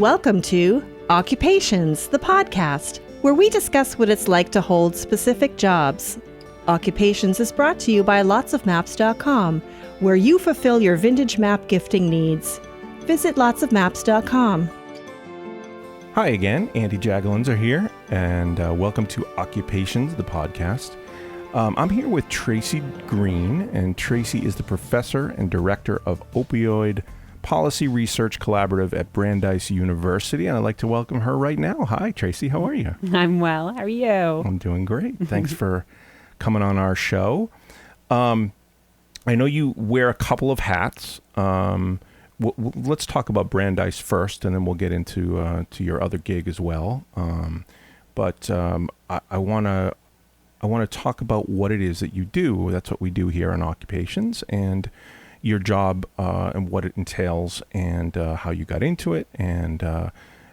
Welcome to Occupations, the podcast, where we discuss what it's like to hold specific jobs. Occupations is brought to you by lotsofmaps.com, where you fulfill your vintage map gifting needs. Visit lotsofmaps.com. Hi again, Andy Jagelinzer here, and welcome to Occupations, the podcast. I'm here with Traci Green, and Traci is the professor and director of Opioid Policy Research Collaborative at Brandeis University, and I'd like to welcome her right now. Hi, Traci. How are you? I'm well. How are you? I'm doing great. Thanks for coming on our show. I know you wear a couple of hats. Let's talk about Brandeis first, and then we'll get into to your other gig as well. But I want to talk about what it is that you do. That's what we do here on Occupations, and your job and what it entails, and how you got into it, and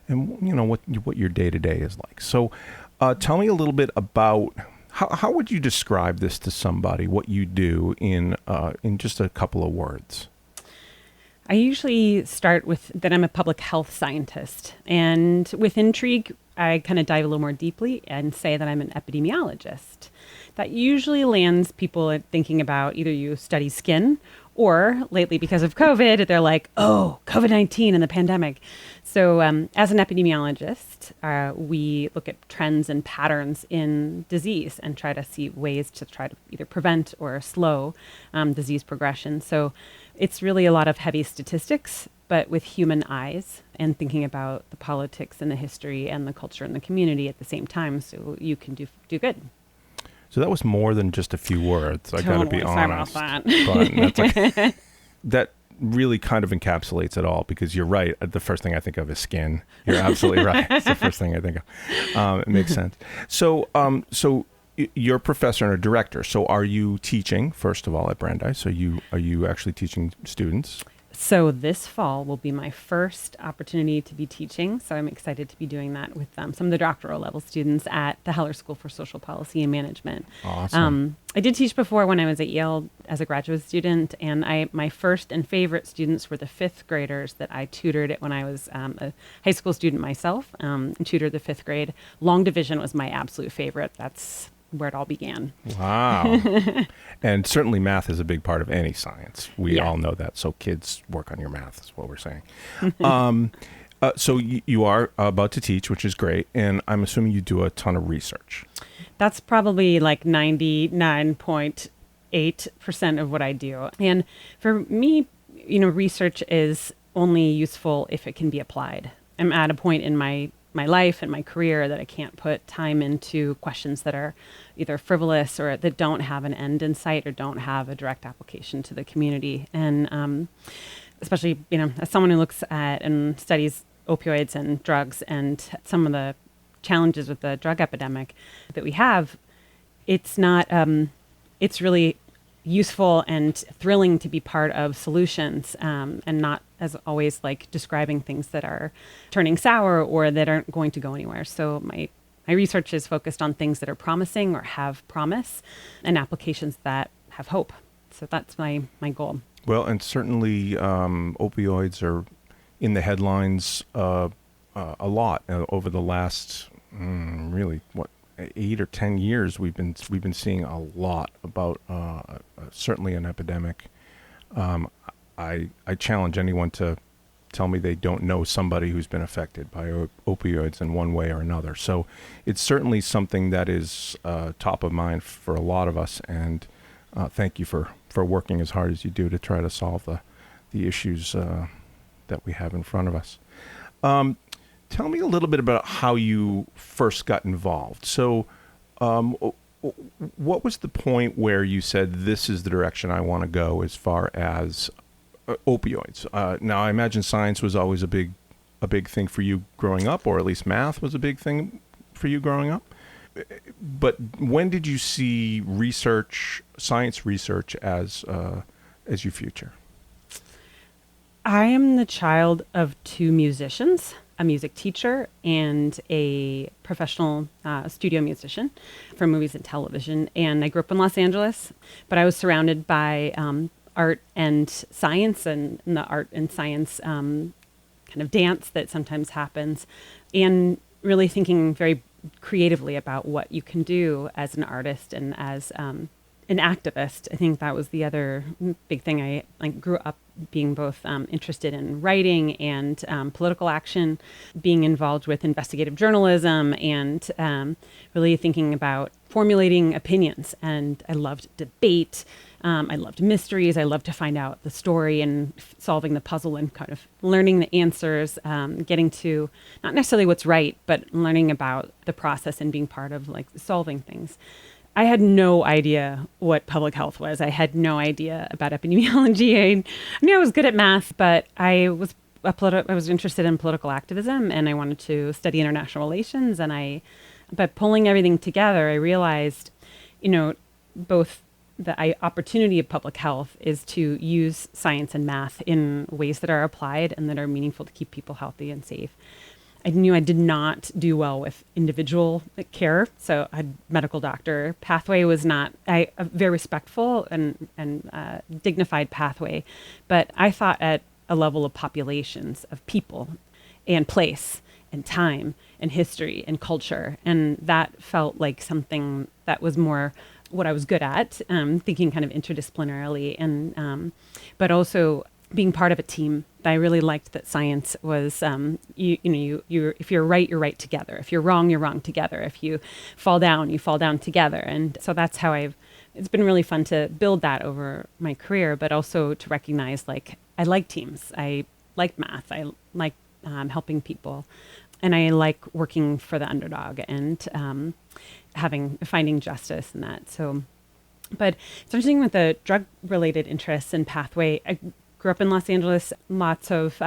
you know what your day-to-day is like. So tell me a little bit about how would you describe this to somebody, what you do in just a couple of words. I usually start with that I'm a public health scientist, and with intrigue, I kind of dive a little more deeply and say that I'm an epidemiologist. That usually lands people at thinking about either you study skin, or lately because of COVID, they're like, oh, COVID-19 and the pandemic. So as an epidemiologist, we look at trends and patterns in disease and try to see ways to try to either prevent or slow disease progression. So it's really a lot of heavy statistics, but with human eyes and thinking about the politics and the history and the culture and the community at the same time, so you can do good. So that was more than just a few words. I got to be honest. Sorry about But that's okay. That really kind of encapsulates it all, because you're right. The first thing I think of is skin. You're absolutely right. It's the first thing I think of. It makes sense. So, you're a professor and a director. So are you teaching, first of all, at Brandeis? So are you actually teaching students? So this fall will be my first opportunity to be teaching. So I'm excited to be doing that with some of the doctoral level students at the Heller School for Social Policy and Management. Awesome. I did teach before when I was at Yale as a graduate student, and my first and favorite students were the fifth graders that I tutored when I was a high school student myself, and tutored the fifth grade. Long division was my absolute favorite. That's where it all began. Wow. And certainly math is a big part of any science. We all know that. So kids, work on your math is what we're saying. So you are about to teach, which is great. And I'm assuming you do a ton of research. That's probably like 99.8% of what I do. And for me, research is only useful if it can be applied. I'm at a point in my life and my career that I can't put time into questions that are either frivolous or that don't have an end in sight or don't have a direct application to the community. And especially, as someone who looks at and studies opioids and drugs and some of the challenges with the drug epidemic that we have, it's not, it's really useful and thrilling to be part of solutions, and not as always like describing things that are turning sour or that aren't going to go anywhere. So my research is focused on things that are promising or have promise, and applications that have hope. So that's my goal. Well, and certainly opioids are in the headlines a lot over the last really 8 or 10 years. We've been seeing a lot about certainly an epidemic. I challenge anyone to tell me they don't know somebody who's been affected by opioids in one way or another. So it's certainly something that is top of mind for a lot of us. And thank you for working as hard as you do to try to solve the issues that we have in front of us. Tell me a little bit about how you first got involved. So what was the point where you said, this is the direction I want to go as far as opioids? Now, I imagine science was always a big thing for you growing up, or at least math was a big thing for you growing up. But when did you see science research as your future? I am the child of two musicians, a music teacher and a professional studio musician for movies and television. And I grew up in Los Angeles, but I was surrounded by art and science, and the art and science kind of dance that sometimes happens, and really thinking very creatively about what you can do as an artist and as an activist. I think that was the other big thing. I grew up being both interested in writing and political action, being involved with investigative journalism, and really thinking about formulating opinions. And I loved debate. I loved mysteries. I loved to find out the story and solving the puzzle and kind of learning the answers, getting to not necessarily what's right, but learning about the process and being part of like solving things. I had no idea what public health was. I had no idea about epidemiology. I knew I was good at math, but I was interested in political activism, and I wanted to study international relations. And but pulling everything together, I realized, both the opportunity of public health is to use science and math in ways that are applied and that are meaningful to keep people healthy and safe. I knew I did not do well with individual care. So a medical doctor pathway was not a very respectful and dignified pathway. But I thought at a level of populations of people and place and time and history and culture. And that felt like something that was more what I was good at, thinking kind of interdisciplinarily, and but also being part of a team. I really liked that science was, if you're right, you're right together. If you're wrong together. If you fall down, you fall down together. And so that's how it's been really fun to build that over my career, but also to recognize, like, I like teams. I like math. I like helping people. And I like working for the underdog and finding justice in that. So, but starting with the drug-related interests and pathway, I grew up in Los Angeles, lots of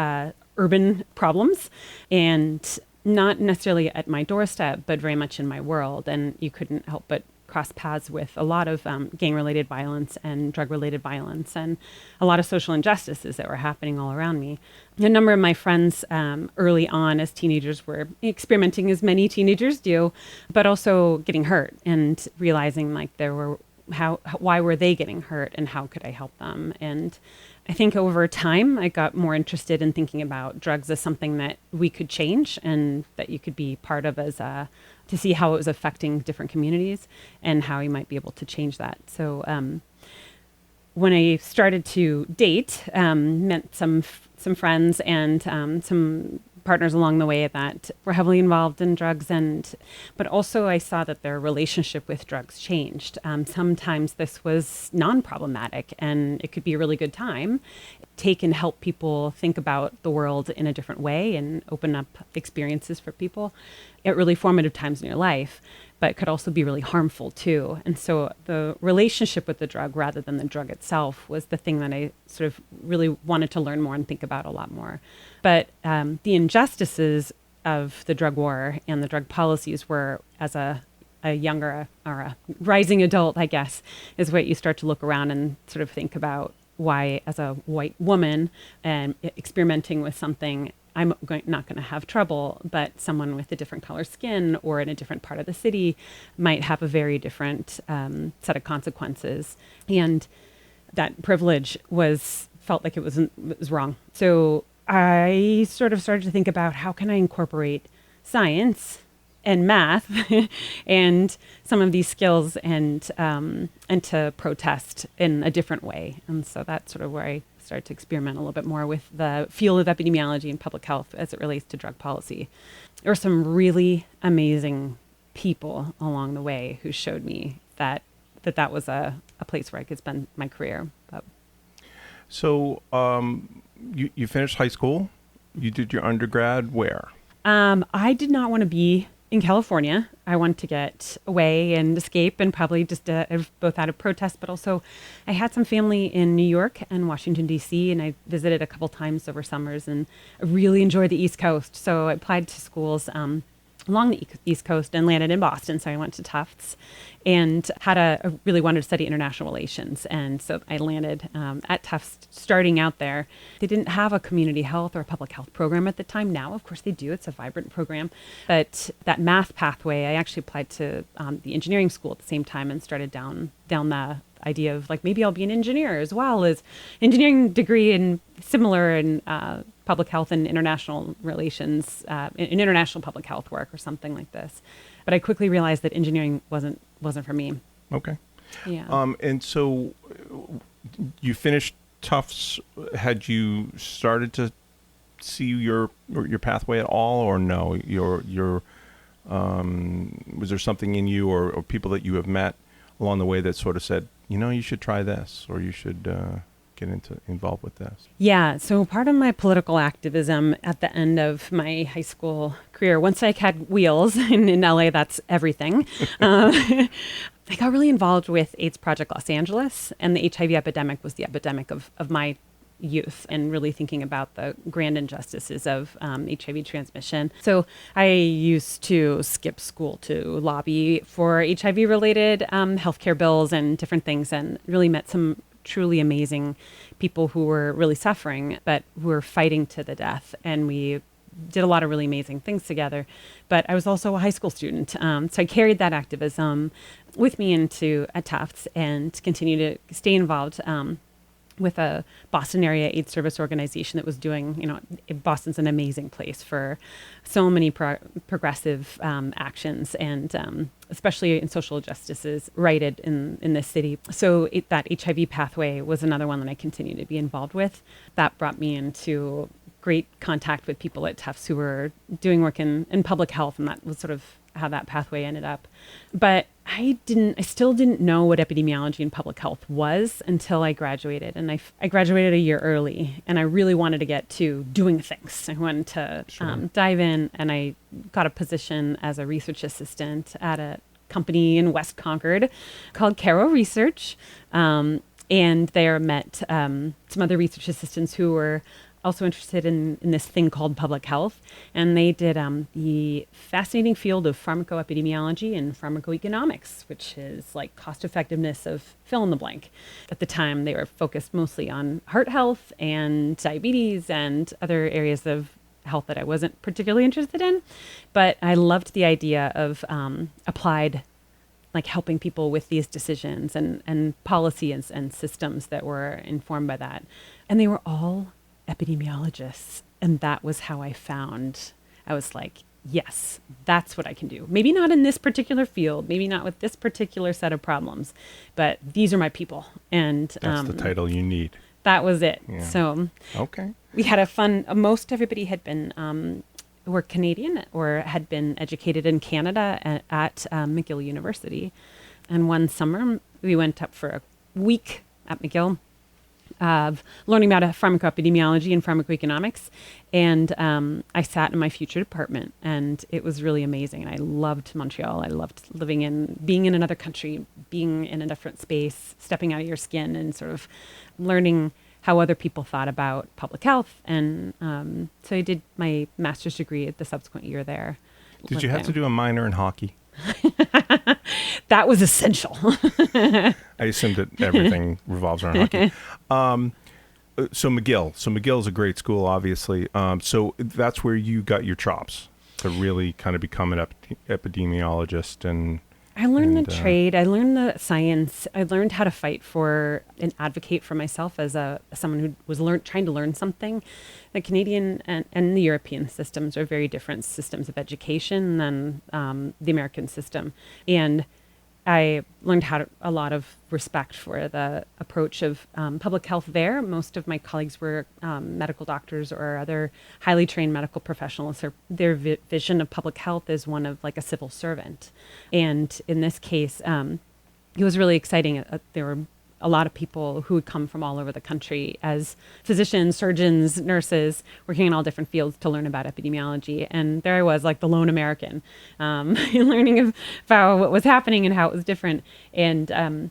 urban problems, and not necessarily at my doorstep, but very much in my world. And you couldn't help but cross paths with a lot of gang-related violence and drug-related violence and a lot of social injustices that were happening all around me. A number of my friends early on as teenagers were experimenting, as many teenagers do, but also getting hurt and realizing like why were they getting hurt and how could I help them? And I think over time, I got more interested in thinking about drugs as something that we could change and that you could be part of to see how it was affecting different communities and how you might be able to change that. So when I started to date, met some friends and some partners along the way that were heavily involved in drugs, but also I saw that their relationship with drugs changed. Sometimes this was non-problematic and it could be a really good time. Take and help people think about the world in a different way and open up experiences for people at really formative times in your life, but could also be really harmful too. And so the relationship with the drug rather than the drug itself was the thing that I sort of really wanted to learn more and think about a lot more. But the injustices of the drug war and the drug policies were, as a younger or a rising adult, I guess, is what you start to look around and sort of think about why, as a white woman and experimenting with something, I'm not going to have trouble, but someone with a different color skin or in a different part of the city might have a very different set of consequences. And that privilege felt like it was wrong. So I sort of started to think about how can I incorporate science and math and some of these skills and to protest in a different way. And so that's sort of where I started to experiment a little bit more with the field of epidemiology and public health as it relates to drug policy. There were some really amazing people along the way who showed me that was a place where I could spend my career. So you finished high school. You did your undergrad where? I did not want to be in California. I wanted to get away and escape, and probably just both out of protest, but also I had some family in New York and Washington, D.C., and I visited a couple times over summers, and I really enjoyed the East Coast. So I applied to schools along the East Coast and landed in Boston. So I went to Tufts and really wanted to study international relations. And so I landed at Tufts starting out there. They didn't have a community health or a public health program at the time. Now, of course, they do. It's a vibrant program. But that math pathway, I actually applied to the engineering school at the same time and started down the idea of like, maybe I'll be an engineer as well as engineering degree and similar in public health and international relations, in international public health work or something like this. But I quickly realized that engineering wasn't for me. Okay. Yeah. And so you finished Tufts. Had you started to see your pathway at all, or no? Was there something in you or people that you have met along the way that sort of said, you should try this, or you should get involved with this? Yeah. So part of my political activism at the end of my high school career, once I had wheels in LA, that's everything. I got really involved with AIDS Project Los Angeles, and the HIV epidemic was the epidemic of my youth, and really thinking about the grand injustices of HIV transmission. So I used to skip school to lobby for HIV-related healthcare bills and different things, and really met some truly amazing people who were really suffering, but who were fighting to the death. And we did a lot of really amazing things together. But I was also a high school student. So I carried that activism with me into Tufts and continued to stay involved with a Boston area AIDS service organization that was doing, Boston's an amazing place for so many progressive actions, and especially in social justices righted in this city. So that HIV pathway was another one that I continued to be involved with. That brought me into great contact with people at Tufts who were doing work in public health, and that was sort of how that pathway ended up. But I still didn't know what epidemiology and public health was until I graduated. And I graduated a year early, and I really wanted to get to doing things. I wanted to dive in, and I got a position as a research assistant at a company in West Concord called Caro Research. And there met some other research assistants who were also interested in this thing called public health. And they did the fascinating field of pharmacoepidemiology and pharmacoeconomics, which is like cost effectiveness of fill in the blank. At the time, they were focused mostly on heart health and diabetes and other areas of health that I wasn't particularly interested in. But I loved the idea of applied, like helping people with these decisions and policies and systems that were informed by that. And they were all epidemiologists. And that was how I was like, yes, that's what I can do. Maybe not in this particular field, maybe not with this particular set of problems, but these are my people. And that's the title you need. That was it. Yeah. So okay, we had a fun, most everybody had been, were Canadian or had been educated in Canada at McGill University. And one summer we went up for a week at McGill of learning about pharmacoepidemiology and pharmacoeconomics. And I sat in my future department, and it was really amazing. And I loved Montreal. I loved being in another country, being in a different space, stepping out of your skin and sort of learning how other people thought about public health. And so I did my master's degree at the subsequent year there. Did you have to do a minor in hockey? That was essential. I assume that everything revolves around hockey. So McGill is a great school, obviously. So that's where you got your chops to really kind of become an epidemiologist. And I learned the trade. I learned the science. I learned how to fight for and advocate for myself as someone who was trying to learn something. The Canadian and the European systems are very different systems of education than the American system. And I learned a lot of respect for the approach of public health there. Most of my colleagues were medical doctors or other highly trained medical professionals. Their vision of public health is one of like a civil servant. And in this case, it was really exciting. There were a lot of people who would come from all over the country as physicians, surgeons, nurses, working in all different fields to learn about epidemiology. And there I was, like the lone American, learning about what was happening and how it was different. And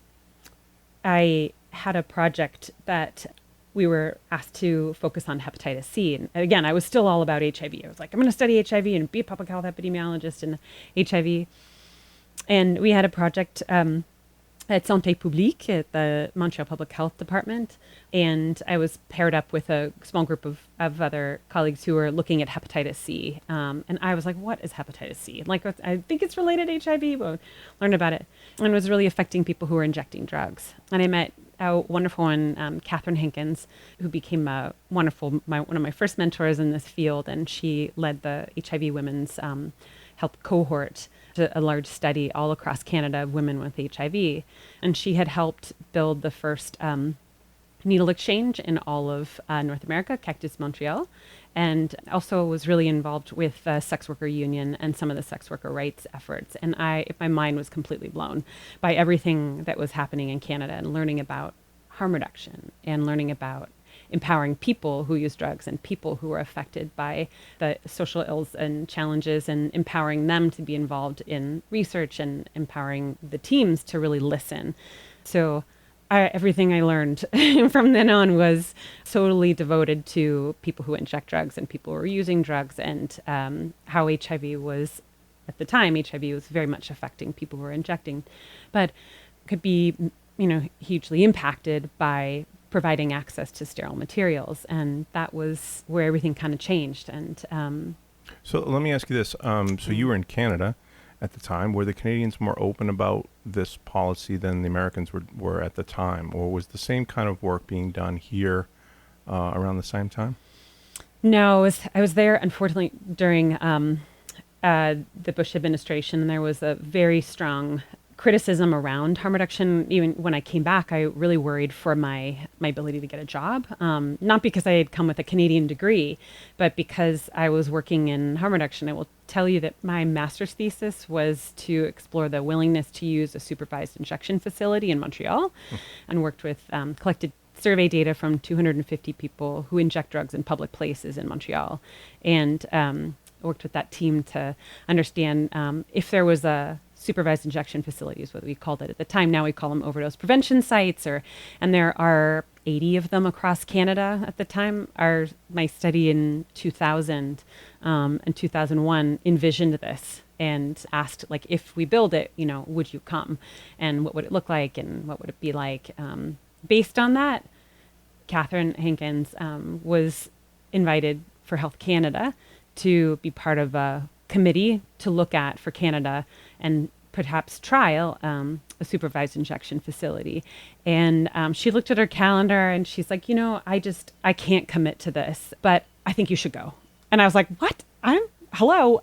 I had a project that we were asked to focus on hepatitis C. And again, I was still all about HIV. I was like, I'm going to study HIV and be a public health epidemiologist in HIV. And we had a project at Santé Publique at the Montreal Public Health Department. And I was paired up with a small group of other colleagues who were looking at hepatitis C. And I was like, what is hepatitis C? Like, I think it's related to HIV, but learned about it. And it was really affecting people who were injecting drugs. And I met a wonderful one, Catherine Hankins, who became one of my first mentors in this field, and she led the HIV women's health cohort, a large study all across Canada of women with HIV, and she had helped build the first needle exchange in all of North America, Cactus Montreal, and also was really involved with the sex worker union and some of the sex worker rights efforts. And my mind was completely blown by everything that was happening in Canada, and learning about harm reduction and learning about empowering people who use drugs and people who are affected by the social ills and challenges, and empowering them to be involved in research and empowering the teams to really listen. So everything I learned from then on was totally devoted to people who inject drugs and people who are using drugs, and how HIV was, at the time, HIV was very much affecting people who were injecting, but could be, hugely impacted by providing access to sterile materials. And that was where everything kind of changed. And so let me ask you this. So you were in Canada at the time. Were the Canadians more open about this policy than the Americans were at the time? Or was the same kind of work being done here around the same time? No, I was there, unfortunately, during the Bush administration, and there was a very strong criticism around harm reduction. Even when I came back, I really worried for my ability to get a job. Not because I had come with a Canadian degree, but because I was working in harm reduction. I will tell you that my master's thesis was to explore the willingness to use a supervised injection facility in Montreal, and worked with collected survey data from 250 people who inject drugs in public places in Montreal, and worked with that team to understand if there was a supervised injection facility, is what we called it at the time. Now we call them overdose prevention sites, and there are 80 of them across Canada at the time. My study in 2000 and 2001 envisioned this and asked, like, if we build it, would you come, and what would it look like, and what would it be like? Based on that, Catherine Hankins was invited for Health Canada to be part of a committee to look at for Canada and perhaps trial a supervised injection facility. And she looked at her calendar and she's like, I can't commit to this, but I think you should go. And I was like, what? I'm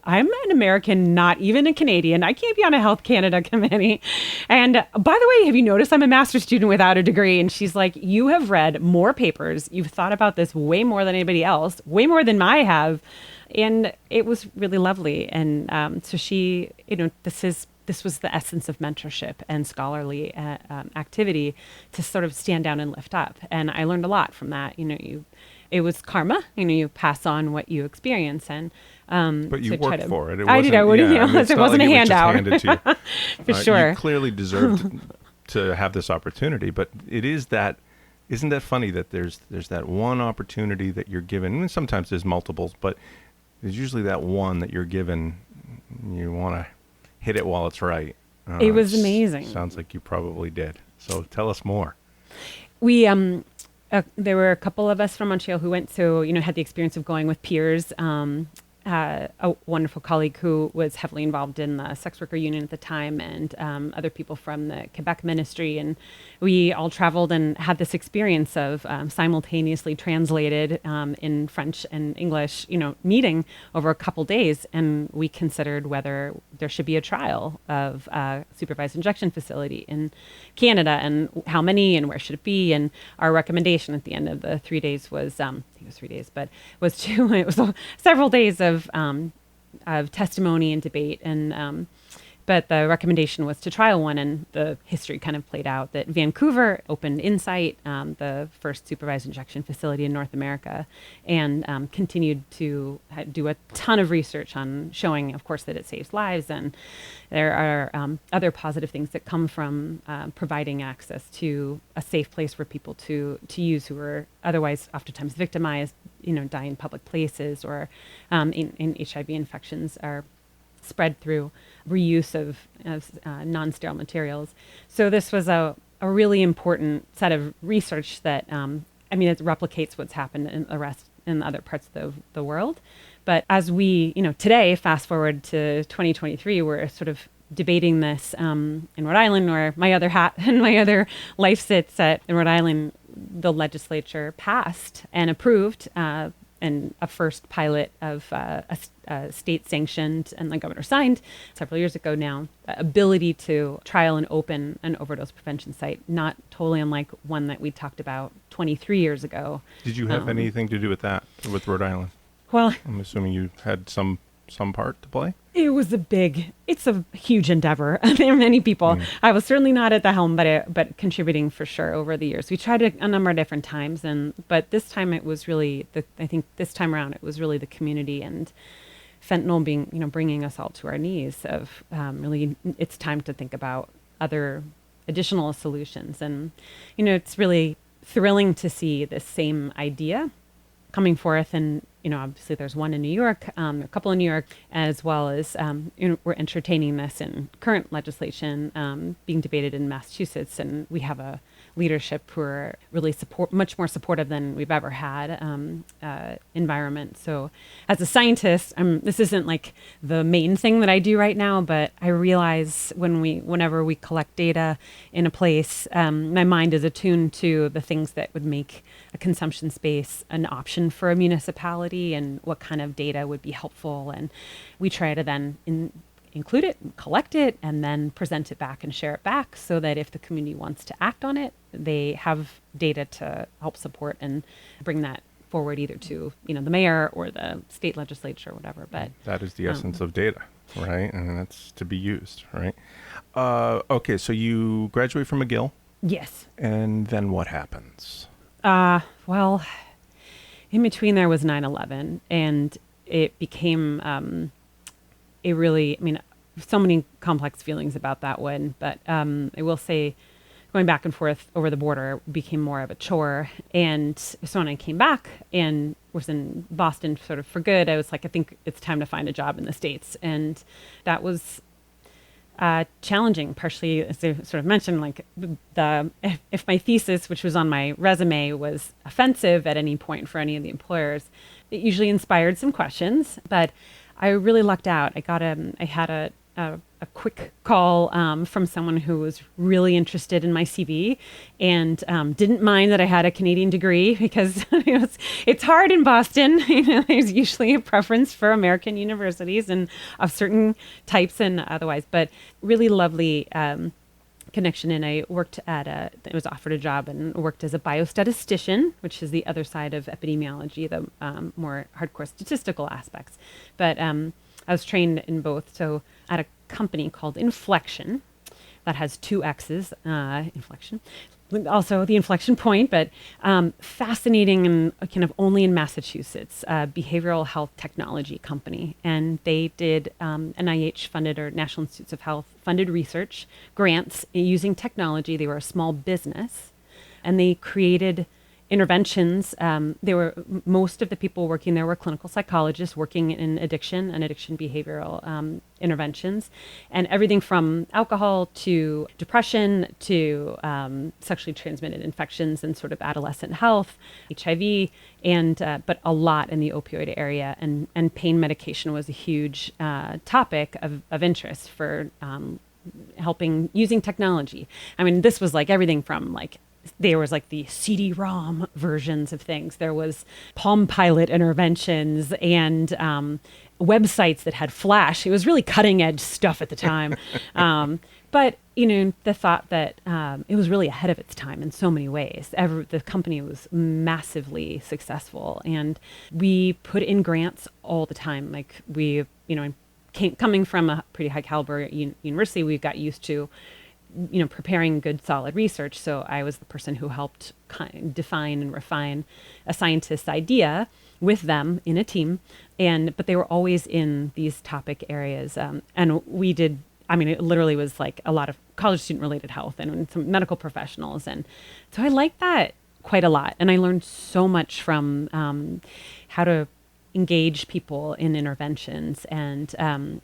an American, not even a Canadian. I can't be on a Health Canada committee. And by the way, have you noticed I'm a master's student without a degree? And she's like, you have read more papers. You've thought about this way more than anybody else, way more than I have. And it was really lovely. And so she, this was the essence of mentorship and scholarly activity, to sort of stand down and lift up. And I learned a lot from that. It was karma. You pass on what you experience, and but you worked for it. I did. I wouldn't. It wasn't a handout. Handed to you. For sure. You clearly deserved to have this opportunity, but it is that. Isn't that funny that there's that one opportunity that you're given, and sometimes there's multiples, but there's usually that one that you're given. You want to hit it while it's right. It was amazing. Sounds like you probably did. So tell us more. We there were a couple of us from Montreal who went, so had the experience of going with peers. A wonderful colleague who was heavily involved in the sex worker union at the time, and other people from the Quebec ministry. And we all traveled and had this experience of simultaneously translated in French and English, meeting over a couple days. And we considered whether there should be a trial of a supervised injection facility in Canada, and how many, and where should it be. And our recommendation at the end of the 3 days was, I think it was 3 days, but it was several days of testimony and debate, and but the recommendation was to trial one, and the history kind of played out that Vancouver opened Insight, the first supervised injection facility in North America, and continued to do a ton of research on showing, of course, that it saves lives. And there are other positive things that come from providing access to a safe place for people to use, who are otherwise oftentimes victimized, die in public places, or in HIV infections are spread through reuse of non-sterile materials. So this was a really important set of research that, it replicates what's happened in other parts of the world. But as we, today, fast forward to 2023, we're sort of debating this in Rhode Island, where my other hat and my other life sits at in Rhode Island. The legislature passed and approved and a first pilot of a state-sanctioned, and the governor signed several years ago now, ability to trial and open an overdose prevention site, not totally unlike one that we talked about 23 years ago. Did you have anything to do with that, with Rhode Island? Well, I'm assuming you had some part to play? It's a huge endeavor. There are many people. I was certainly not at the helm, but contributing for sure over the years. We tried it a number of different times, but this time it was really this time around it was really the community and fentanyl being, bringing us all to our knees of really it's time to think about other additional solutions. And, it's really thrilling to see this same idea coming forth. And, obviously there's one in New York, a couple in New York, as well as, we're entertaining this in current legislation being debated in Massachusetts. And we have a leadership who are really much more supportive than we've ever had environment. So as a scientist, this isn't like the main thing that I do right now, but I realize whenever we collect data in a place, my mind is attuned to the things that would make a consumption space an option for a municipality and what kind of data would be helpful. And we try to then include it, collect it, and then present it back and share it back so that if the community wants to act on it, they have data to help support and bring that forward either to, the mayor or the state legislature or whatever. But that is the essence of data, right? And that's to be used, right? Okay, so you graduate from McGill. Yes. And then what happens? Well, in between there was 9/11, and it became so many complex feelings about that one. But I will say, going back and forth over the border became more of a chore. And so when I came back and was in Boston sort of for good, I was like, I think it's time to find a job in the States. And that was challenging, partially, as I sort of mentioned, like if my thesis, which was on my resume, was offensive at any point for any of the employers, it usually inspired some questions. But I really lucked out. I had a quick call from someone who was really interested in my CV and didn't mind that I had a Canadian degree because it's hard in Boston. There's usually a preference for American universities and of certain types and otherwise, but really lovely connection. And I worked I was offered a job and worked as a biostatistician, which is the other side of epidemiology, the more hardcore statistical aspects. But I was trained in both. So at a company called Inflection that has two X's, Inflection, also the inflection point, but fascinating and kind of only in Massachusetts, behavioral health technology company. And they did NIH funded or National Institutes of Health funded research grants using technology. They were a small business and they created interventions. Most of the people working there were clinical psychologists working in addiction and addiction behavioral interventions, and everything from alcohol to depression to sexually transmitted infections and sort of adolescent health, HIV, and but a lot in the opioid area, and pain medication was a huge topic of interest for helping using technology. I mean, this was like everything from there was like the CD-ROM versions of things. There was Palm Pilot interventions and websites that had Flash. It was really cutting edge stuff at the time. But, the thought that it was really ahead of its time in so many ways. The company was massively successful and we put in grants all the time. Like coming from a pretty high caliber university, we got used to preparing good, solid research. So I was the person who helped define and refine a scientist's idea with them in a team. But they were always in these topic areas. And we did, it literally was like a lot of college student related health and some medical professionals. And so I liked that quite a lot. And I learned so much from how to engage people in interventions and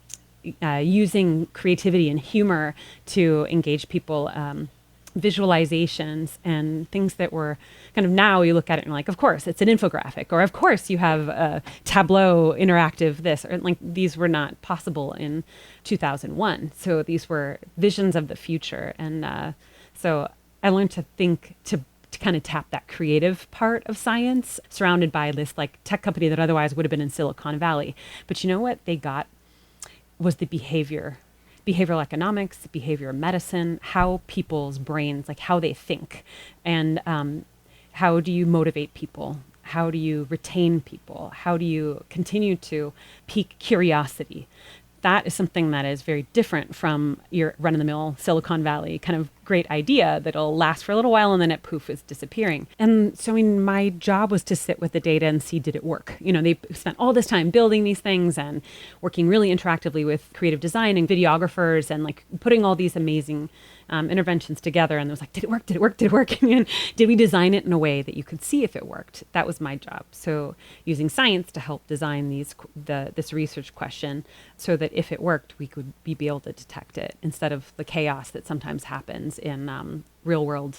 using creativity and humor to engage people visualizations and things that were kind of, now you look at it and you're like, of course, it's an infographic, or of course you have a Tableau interactive this, or like these were not possible in 2001. So these were visions of the future. And so I learned to think to kind of tap that creative part of science, surrounded by this like tech company that otherwise would have been in Silicon Valley. But you know what they got was the behavioral economics, behavioral medicine, how people's brains, like how they think, and how do you motivate people? How do you retain people? How do you continue to pique curiosity? That is something that is very different from your run-of-the-mill Silicon Valley kind of great idea that'll last for a little while and then it poof is disappearing. And so, I mean, my job was to sit with the data and see, did it work? You know, they spent all this time building these things and working really interactively with creative design and videographers and like putting all these amazing interventions together. And it was like, did it work? Did it work? Did it work? And did we design it in a way that you could see if it worked? That was my job. So using science to help design this research question so that if it worked, we could be able to detect it instead of the chaos that sometimes happens in real world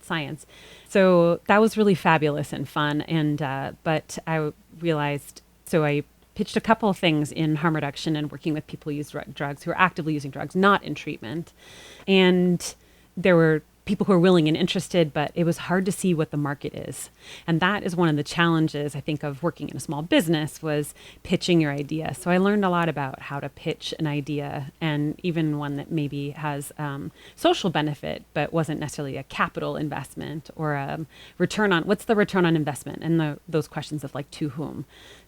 science. So that was really fabulous and fun. And but I realized, so I pitched a couple of things in harm reduction and working with people who use drugs, who are actively using drugs, not in treatment. And there were people who are willing and interested, but it was hard to see what the market is. And that is one of the challenges, I think, of working in a small business, was pitching your idea. So I learned a lot about how to pitch an idea, and even one that maybe has social benefit, but wasn't necessarily a capital investment or a what's the return on investment? And those questions of like, to whom?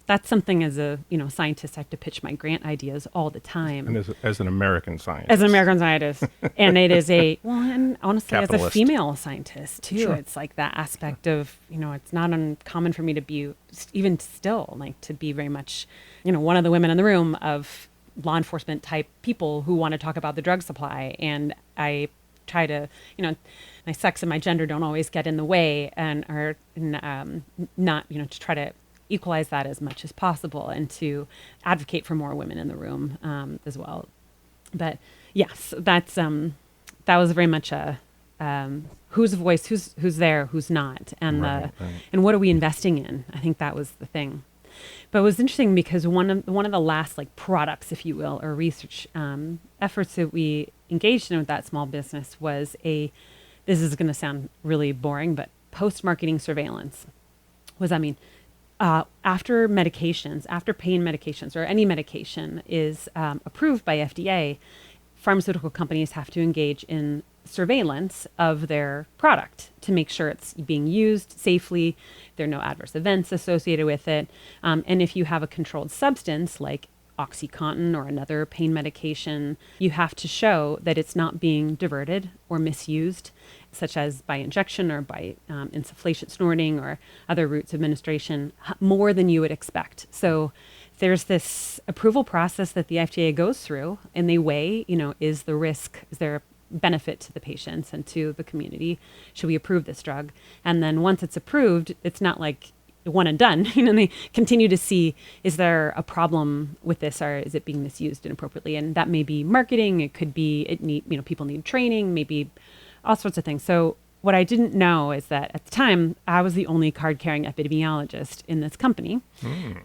That's something as a scientist, I have to pitch my grant ideas all the time. And as an American scientist. As an American scientist. And it is and honestly, Capitalist. as a female scientist too, Sure. It's like that aspect of, it's not uncommon for me to be, even still, like to be very much, one of the women in the room of law enforcement type people who want to talk about the drug supply. And I try to, my sex and my gender don't always get in the way not, to try to equalize that as much as possible and to advocate for more women in the room as well. But yes, that was very much a whose voice, who's there, who's not, and Right. and what are we investing in? I think that was the thing. But it was interesting because one of the last like products, if you will, or research efforts that we engaged in with that small business was this is going to sound really boring, but post-marketing surveillance. After pain medications or any medication is approved by FDA, pharmaceutical companies have to engage in surveillance of their product to make sure it's being used safely, there are no adverse events associated with it. And if you have a controlled substance like OxyContin or another pain medication, you have to show that it's not being diverted or misused, such as by injection or by insufflation, snorting, or other routes of administration, more than you would expect. So there's this approval process that the FDA goes through, and they weigh, is there a benefit to the patients and to the community? Should we approve this drug? And then once it's approved, it's not like one and done. They continue to see, is there a problem with this, or is it being misused inappropriately? And that may be marketing. It could be people need training, maybe all sorts of things. So what I didn't know is that at the time I was the only card-carrying epidemiologist in this company,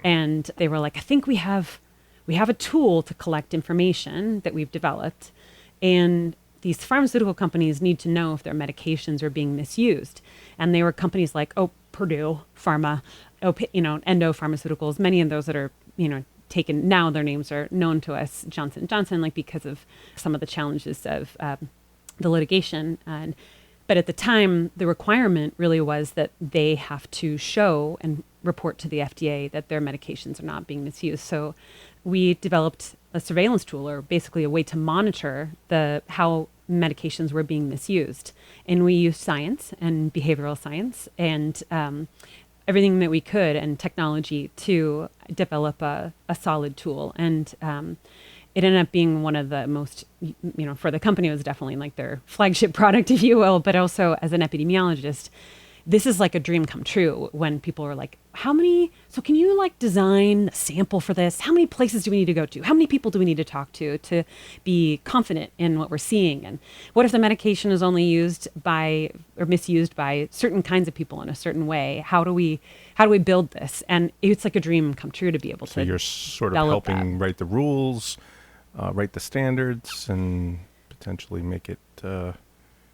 and they were like, I think we have a tool to collect information that we've developed, and these pharmaceutical companies need to know if their medications are being misused. And they were companies like Purdue Pharma, Endo Pharmaceuticals, many of those that are, taken now, their names are known to us, Johnson & Johnson, like because of some of the challenges of the litigation. But at the time, the requirement really was that they have to show and report to the FDA that their medications are not being misused. So we developed a surveillance tool, or basically a way to monitor how medications were being misused. And we used science and behavioral science and everything that we could and technology to develop a solid tool. And it ended up being one of the most, for the company, it was definitely like their flagship product, if you will, but also as an epidemiologist, this is like a dream come true when people are like, so can you like design a sample for this? How many places do we need to go to? How many people do we need to talk to be confident in what we're seeing? And what if the medication is only used by or misused by certain kinds of people in a certain way? How do we build this? And it's like a dream come true to be able to. So you're sort of helping write the rules, write the standards, and potentially make it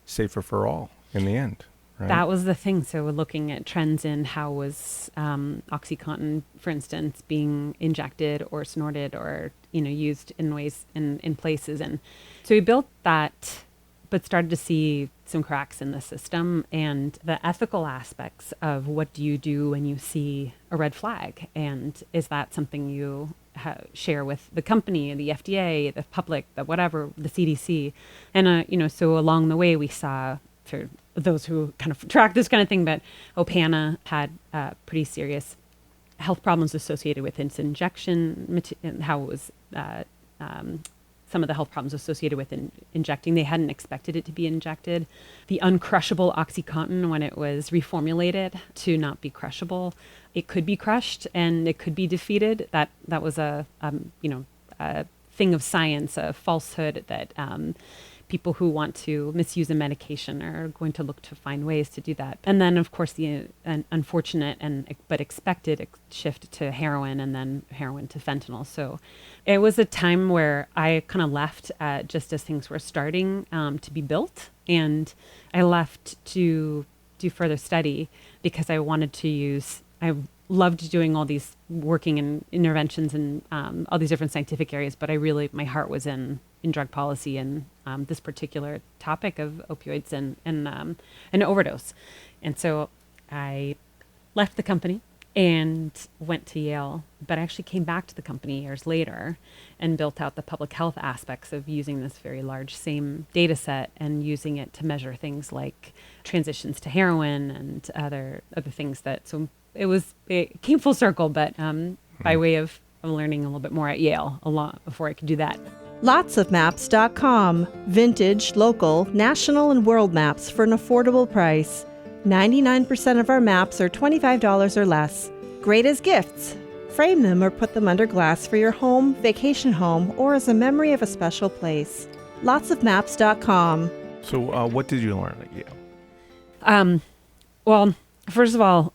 safer for all in the end. Right? That was the thing. So we're looking at trends in how was OxyContin, for instance, being injected or snorted or used in ways in places. And so we built that, but started to see some cracks in the system and the ethical aspects of what do you do when you see a red flag, and is that something you share with the company, the FDA, the public, the whatever, the CDC, and so along the way we saw, for those who kind of track this kind of thing, but Opana had pretty serious health problems associated with its injection, and how it was some of the health problems associated with injecting. They hadn't expected it to be injected. The uncrushable OxyContin, when it was reformulated to not be crushable, it could be crushed and it could be defeated. That was a thing of science, a falsehood that people who want to misuse a medication are going to look to find ways to do that. And then, of course, the unfortunate but expected shift to heroin, and then heroin to fentanyl. So it was a time where I kind of left just as things were starting to be built. And I left to do further study because I wanted to I loved doing all these working in interventions and all these different scientific areas, but my heart was in drug policy and this particular topic of opioids and overdose. And so I left the company and went to Yale, but I actually came back to the company years later and built out the public health aspects of using this very large same data set and using it to measure things like transitions to heroin and other things so it came full circle, but by way of learning a little bit more at Yale a lot before I could do that. Lotsofmaps.com. Vintage, local, national, and world maps for an affordable price. 99% of our maps are $25 or less. Great as gifts. Frame them or put them under glass for your home, vacation home, or as a memory of a special place. Lotsofmaps.com. So what did you learn at Yale? Well, first of all,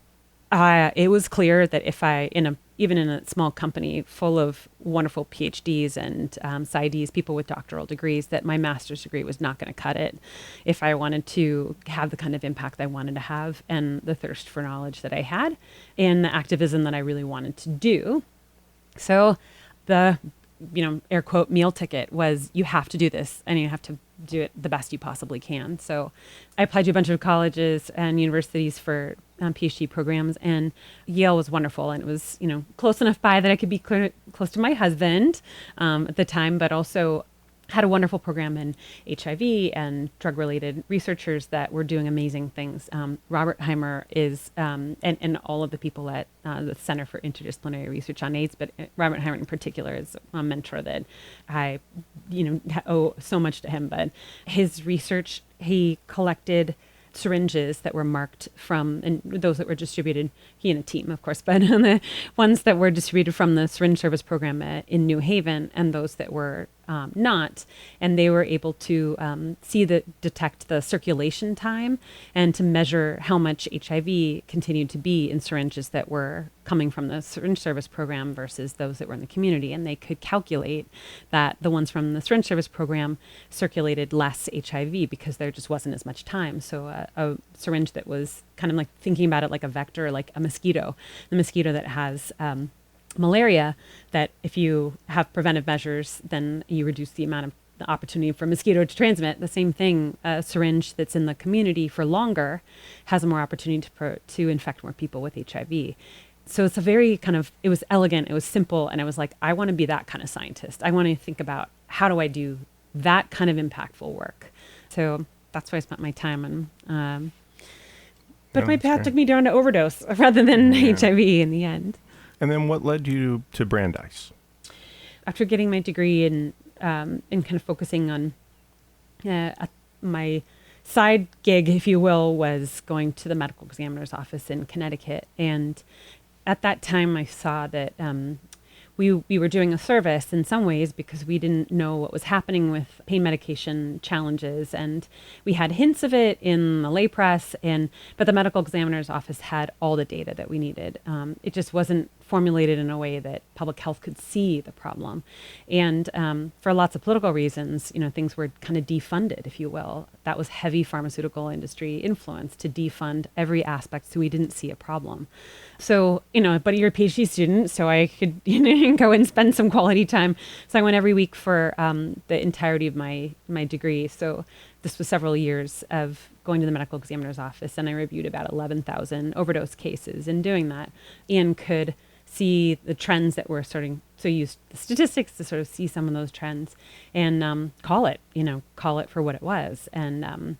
it was clear that if even in a small company full of wonderful PhDs and PsyDs, people with doctoral degrees, that my master's degree was not going to cut it if I wanted to have the kind of impact I wanted to have, and the thirst for knowledge that I had, and the activism that I really wanted to do. So the, air quote, meal ticket was, you have to do this and you have to do it the best you possibly can. So I applied to a bunch of colleges and universities for PhD programs, and Yale was wonderful. And it was, close enough by that I could be close to my husband at the time, but also had a wonderful program in HIV and drug-related researchers that were doing amazing things. Robert Heimer is, and all of the people at the Center for Interdisciplinary Research on AIDS, but Robert Heimer in particular is a mentor that I, owe so much to him. But his research, he collected syringes that were marked from, and those that were distributed, he and a team, of course, but the ones that were distributed from the syringe service program in New Haven, and those that were not, and they were able to detect the circulation time and to measure how much HIV continued to be in syringes that were coming from the syringe service program versus those that were in the community. And they could calculate that the ones from the syringe service program circulated less HIV because there just wasn't as much time. So a syringe that was kind of like thinking about it like a vector, like a mosquito, the mosquito that has malaria, that if you have preventive measures, then you reduce the amount of the opportunity for mosquito to transmit. The same thing, a syringe that's in the community for longer has more opportunity to infect more people with HIV. So it's a very it was elegant, it was simple, and I was like, I want to be that kind of scientist. I want to think about how do I do that kind of impactful work. So that's where I spent my time. But my path took me down to overdose rather than HIV in the end. And then what led you to Brandeis? After getting my degree and kind of focusing on my side gig, if you will, was going to the medical examiner's office in Connecticut. And at that time, I saw that we were doing a service in some ways because we didn't know what was happening with pain medication challenges. And we had hints of it in the lay press, but the medical examiner's office had all the data that we needed. It just wasn't formulated in a way that public health could see the problem. And for lots of political reasons, things were kind of defunded, if you will. That was heavy pharmaceutical industry influence to defund every aspect, so we didn't see a problem. So, but you're a PhD student, so I could go and spend some quality time. So I went every week for the entirety of my degree. So this was several years of going to the medical examiner's office, and I reviewed about 11,000 overdose cases in doing that, and could see the trends that were starting. So use the statistics to sort of see some of those trends and call it for what it was. And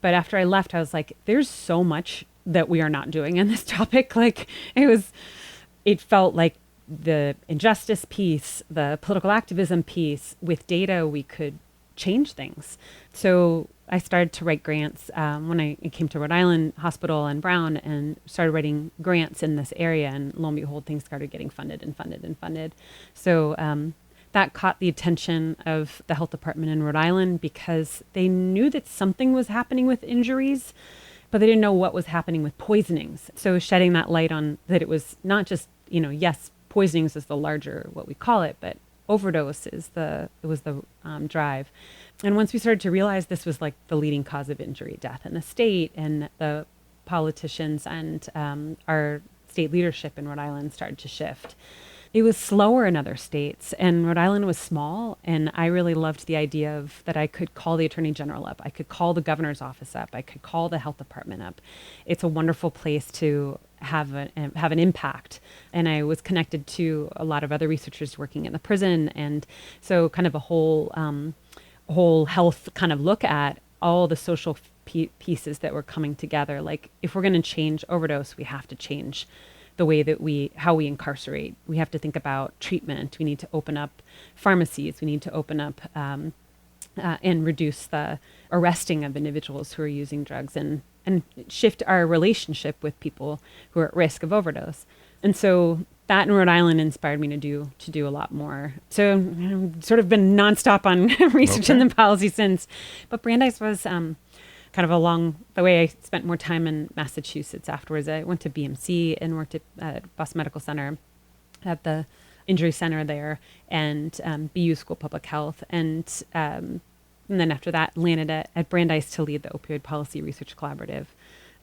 but after I left, I was like, there's so much that we are not doing in this topic. Like it felt like the injustice piece, the political activism piece, with data, we could change things. So I started to write grants when I came to Rhode Island Hospital and Brown, and started writing grants in this area. And lo and behold, things started getting funded and funded and funded. So that caught the attention of the health department in Rhode Island, because they knew that something was happening with injuries, but they didn't know what was happening with poisonings. So shedding that light on that, it was not just, yes, poisonings is the larger, what we call it, but overdose was the drive. And once we started to realize this was like the leading cause of injury, death in the state, and the politicians and our state leadership in Rhode Island started to shift. It was slower in other states, and Rhode Island was small, and I really loved the idea of that I could call the Attorney General up, I could call the governor's office up, I could call the health department up. It's a wonderful place to have an impact. And I was connected to a lot of other researchers working in the prison, and so kind of a whole health kind of look at all the social pieces that were coming together. Like, if we're going to change overdose, we have to change the way that how we incarcerate. We have to think about treatment. We need to open up pharmacies. We need to open up and reduce the arresting of individuals who are using drugs, and shift our relationship with people who are at risk of overdose. And so that in Rhode Island inspired me to do a lot more. So sort of been nonstop on research and the policy since. But Brandeis was kind of along the way. I spent more time in Massachusetts afterwards. I went to BMC and worked at Boston Medical Center at the injury center there, and BU School of Public Health. And then after that, landed at Brandeis to lead the Opioid Policy Research Collaborative.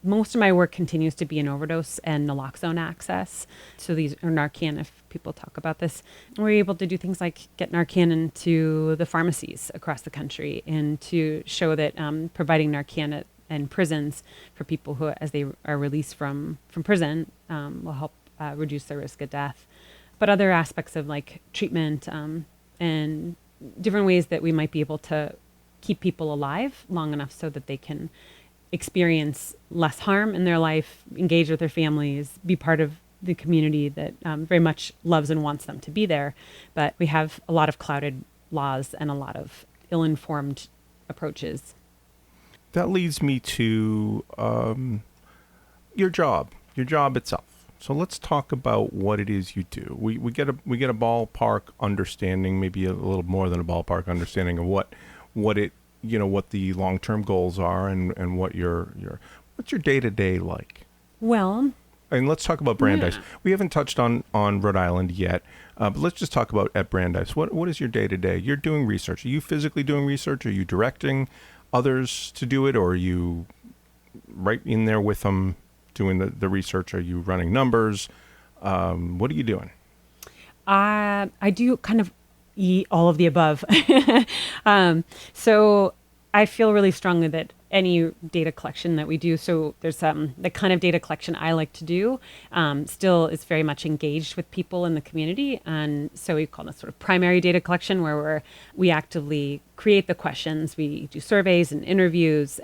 Most of my work continues to be in overdose and naloxone access. So these are Narcan, if people talk about this. We're able to do things like get Narcan into the pharmacies across the country, and to show that providing Narcan in prisons for people who, as they are released from prison, will help reduce their risk of death. But other aspects of like treatment and different ways that we might be able to keep people alive long enough so that they can experience less harm in their life, engage with their families, be part of the community that very much loves and wants them to be there. But we have a lot of clouded laws and a lot of ill-informed approaches. That leads me to your job itself. So let's talk about what it is you do. We get a ballpark understanding, maybe a little more than a ballpark understanding of what the long-term goals are, and what's your day-to-day like. Well, and let's talk about Brandeis. Yeah. We haven't touched on Rhode Island yet, but let's just talk about at Brandeis. What is your day-to-day? You're doing research. Are you physically doing research? Are you directing others to do it, or are you right in there with them doing the research? Are you running numbers? What are you doing? I do kind of all of the above. So I feel really strongly that any data collection that we do, so there's the kind of data collection I like to do still is very much engaged with people in the community. And so we call it sort of primary data collection, where we actively create the questions. We do surveys and interviews,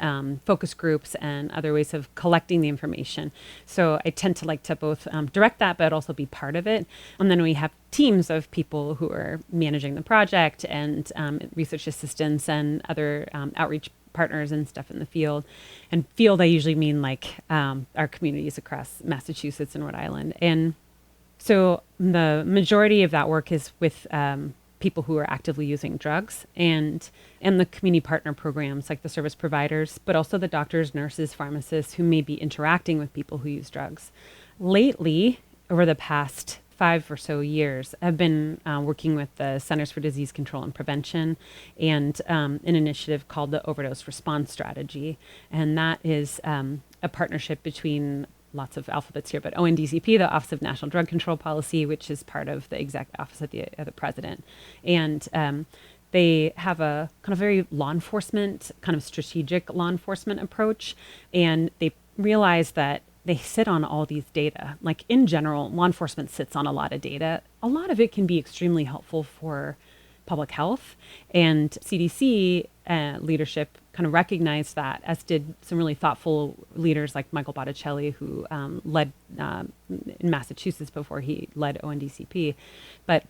focus groups, and other ways of collecting the information. So I tend to like to both direct that, but also be part of it. And then we have teams of people who are managing the project, and research assistants and other outreach partners and stuff in the field. And field, I usually mean like our communities across Massachusetts and Rhode Island. And so the majority of that work is with people who are actively using drugs and the community partner programs like the service providers, but also the doctors, nurses, pharmacists who may be interacting with people who use drugs. Lately, over the past 5 or so years, I've been working with the Centers for Disease Control and Prevention and an initiative called the Overdose Response Strategy. And that is a partnership between lots of alphabets here, but ONDCP, the Office of National Drug Control Policy, which is part of the Exec Office of the President. And they have a kind of very law enforcement, kind of strategic law enforcement approach. And they realize that they sit on all these data. Like in general, law enforcement sits on a lot of data. A lot of it can be extremely helpful for public health. And CDC leadership kind of recognized that, as did some really thoughtful leaders like Michael Botticelli, who led in Massachusetts before he led ONDCP. But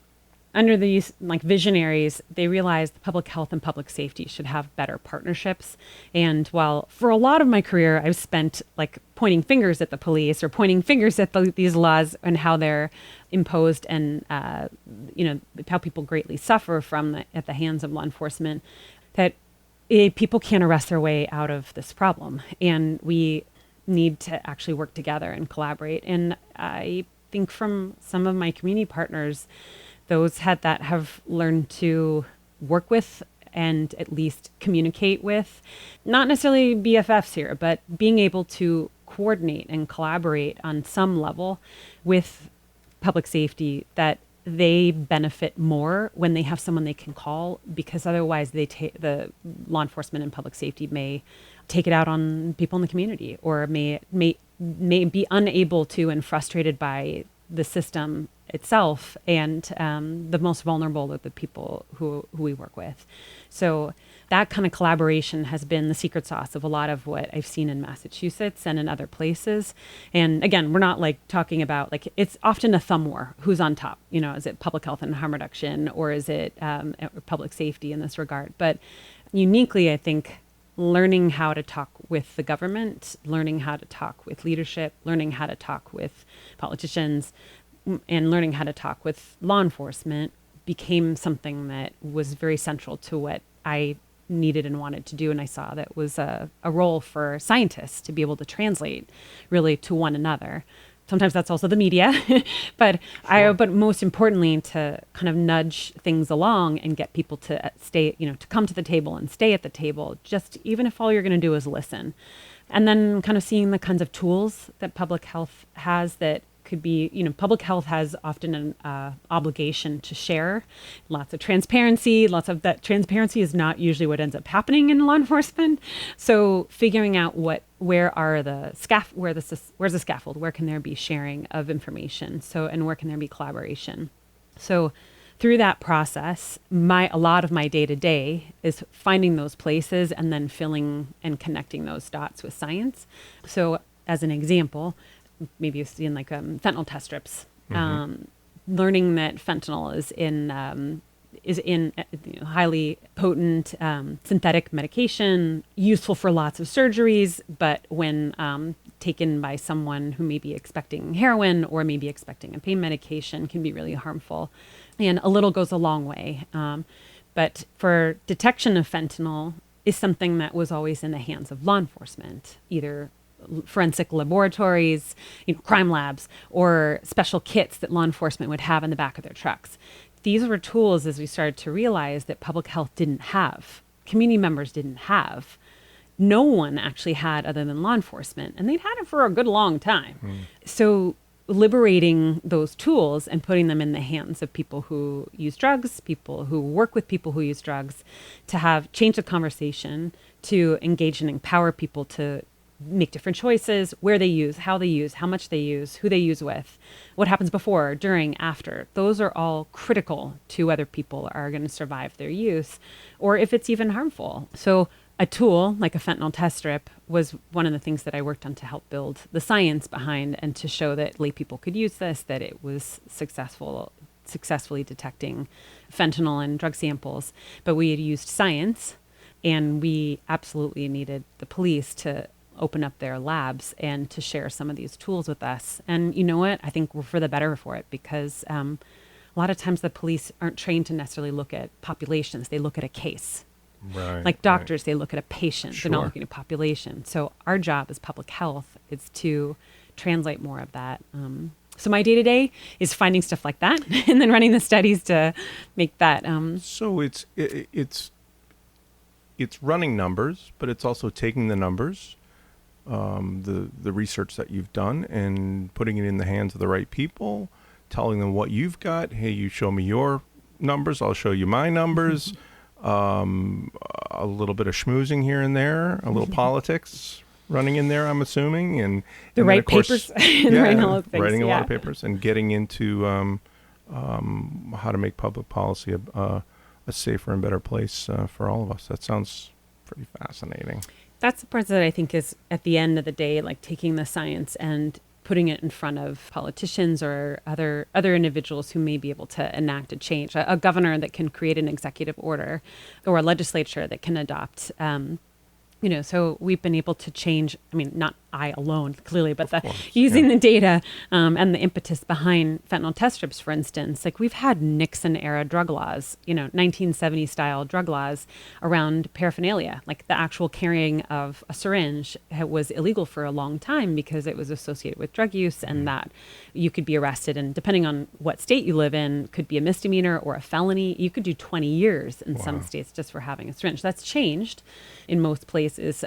under these like visionaries, they realized public health and public safety should have better partnerships. And while for a lot of my career, I've spent like pointing fingers at the police or pointing fingers at these laws and how they're imposed and, how people greatly suffer at the hands of law enforcement, that people can't arrest their way out of this problem. And we need to actually work together and collaborate. And I think from some of my community partners, those that have learned to work with and at least communicate with, not necessarily BFFs here, but being able to coordinate and collaborate on some level with public safety, that they benefit more when they have someone they can call, because otherwise the law enforcement and public safety may take it out on people in the community, or may be unable to and frustrated by the system itself, and the most vulnerable are the people who we work with. So that kind of collaboration has been the secret sauce of a lot of what I've seen in Massachusetts and in other places. And again, we're not like talking about like, it's often a thumb war. Who's on top? Is it public health and harm reduction, or is it public safety in this regard? But uniquely, I think learning how to talk with the government, learning how to talk with leadership, learning how to talk with politicians, and learning how to talk with law enforcement became something that was very central to what I needed and wanted to do. And I saw that was a role for scientists to be able to translate really to one another. Sometimes that's also the media, but Sure. but most importantly, to kind of nudge things along and get people to stay, to come to the table and stay at the table, just even if all you're going to do is listen. And then kind of seeing the kinds of tools that public health has that could be, public health has often an obligation to share lots of transparency. Lots of that transparency is not usually what ends up happening in law enforcement. So figuring out where's the scaffold, where can there be sharing of information? And where can there be collaboration? So through that process, a lot of my day-to-day is finding those places and then filling and connecting those dots with science. So as an example, maybe you've seen like fentanyl test strips, learning that fentanyl is in highly potent synthetic medication, useful for lots of surgeries, but when taken by someone who may be expecting heroin or maybe expecting a pain medication, can be really harmful. And a little goes a long way. But for detection of fentanyl is something that was always in the hands of law enforcement, either forensic laboratories, crime labs, or special kits that law enforcement would have in the back of their trucks. These were tools, as we started to realize, that public health didn't have, community members didn't have. No one actually had other than law enforcement, and they'd had it for a good long time. So liberating those tools and putting them in the hands of people who use drugs, people who work with people who use drugs, to have change the conversation, to engage and empower people to make different choices, where they use, how much they use, who they use with, what happens before, during, after. Those are all critical to whether people are going to survive their use or if it's even harmful. So a tool like a fentanyl test strip was one of the things that I worked on to help build the science behind and to show that lay people could use this, that it was successfully detecting fentanyl in drug samples. But we had used science And we absolutely needed the police to open up their labs and to share some of these tools with us. And you know what? I think we're for the better for it, because a lot of times the police aren't trained to necessarily look at populations. They look at a case. Right. Like doctors, they look at a patient. Sure. They're not looking at population. So our job as public health is to translate more of that. So my day-to-day is finding stuff like that and then running the studies to make that. So it's running numbers, but it's also taking the numbers, the research that you've done, and putting it in the hands of the right people, telling them what you've got. Hey, you show me your numbers, I'll show you my numbers. A little bit of schmoozing here and there, a little politics running in there, I'm assuming, and right of course, papers, and writing all of things, writing a lot of papers, and getting into how to make public policy a safer and better place for all of us. That sounds pretty fascinating. That's the part that I think is, at the end of the day, like taking the science and putting it in front of politicians or other individuals who may be able to enact a change, a governor that can create an executive order, or a legislature that can adopt. So we've been able to change, I mean, not I alone, clearly, but using the data and the impetus behind fentanyl test strips, for instance. Like, we've had Nixon-era drug laws, 1970-style drug laws around paraphernalia. Like, the actual carrying of a syringe was illegal for a long time because it was associated with drug use, and that you could be arrested, and depending on what state you live in, could be a misdemeanor or a felony. You could do 20 years in some states just for having a syringe. That's changed in most places.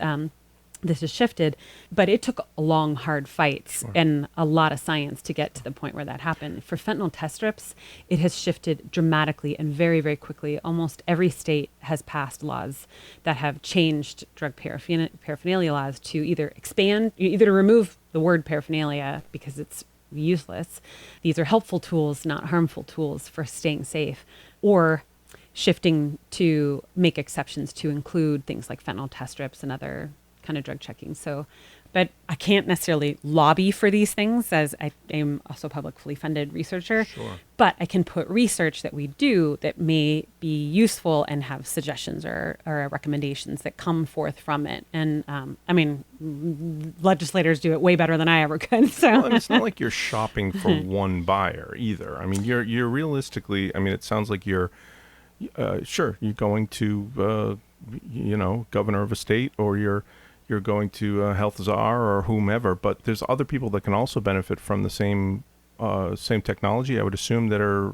This has shifted, but it took long, hard fights and a lot of science to get to the point where that happened. For fentanyl test strips, it has shifted dramatically and very, very quickly. Almost every state has passed laws that have changed drug paraphernalia laws to either to remove the word paraphernalia because it's useless. These are helpful tools, not harmful tools for staying safe, or shifting to make exceptions to include things like fentanyl test strips and other kind of drug checking. So, but I can't necessarily lobby for these things, as I am also a publicly funded researcher. Sure. But I can put research that we do that may be useful and have suggestions or recommendations that come forth from it. And legislators do it way better than I ever could. So, well, and it's not like you're shopping for one buyer either. I mean, you're realistically. I mean, it sounds like you're going to governor of a state, or you're going to health czar or whomever, but there's other people that can also benefit from the same technology, I would assume, that are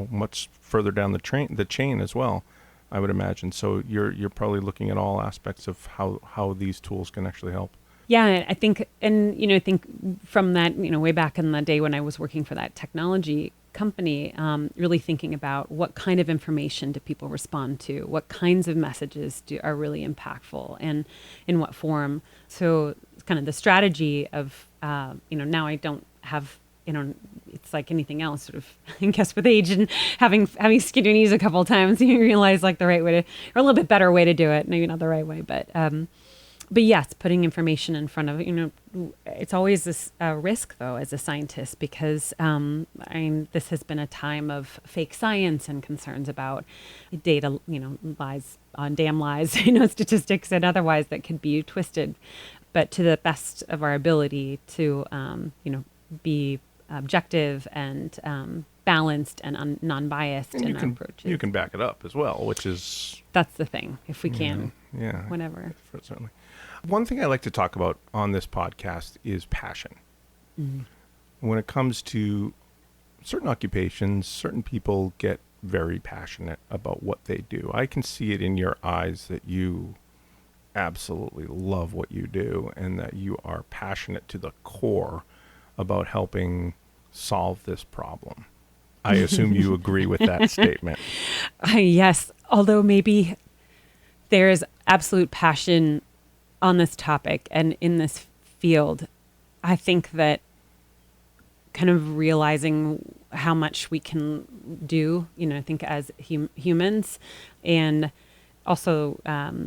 much further down the chain as well, I would imagine. So you're probably looking at all aspects of how these tools can actually help. Yeah, I think, and I think from that, way back in the day when I was working for that technology company, really thinking about what kind of information do people respond to, what kinds of messages are really impactful, and in what form. So it's kind of the strategy of, now I don't have, it's like anything else, sort of, I guess with age and having skinned your knees a couple of times, you realize like the right way to, or a little bit better way to do it, maybe not the right way, but yes, putting information in front of, it's always this risk, though, as a scientist, because this has been a time of fake science and concerns about data, lies on damn lies, statistics and otherwise that could be twisted. But to the best of our ability to, be objective and balanced and non-biased in our approaches. You can back it up as well, which is... That's the thing, if we can. Yeah. Whenever. Certainly. One thing I like to talk about on this podcast is passion. Mm-hmm. When it comes to certain occupations, certain people get very passionate about what they do. I can see it in your eyes that you absolutely love what you do, and that you are passionate to the core about helping solve this problem. I assume you agree with that statement. Yes, although maybe there is absolute passion on this topic and in this field. I think that kind of realizing how much we can do, I think as humans, and also, that,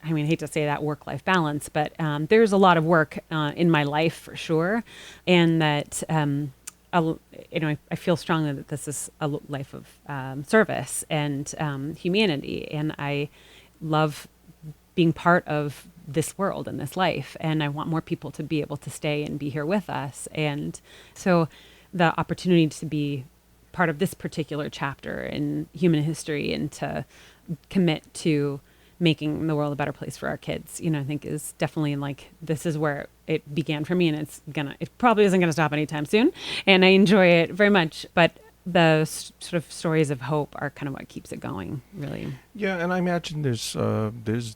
I hate to say that, work-life balance, but there's a lot of work in my life for sure, and that I feel strongly that this is a life of service and humanity, and I love being part of this world and this life, and I want more people to be able to stay and be here with us. And so the opportunity to be part of this particular chapter in human history and to commit to making the world a better place for our kids, I think is definitely like, this is where it began for me, and it probably isn't gonna stop anytime soon. And I enjoy it very much, but the sort of stories of hope are kind of what keeps it going, really. Yeah, and I imagine there's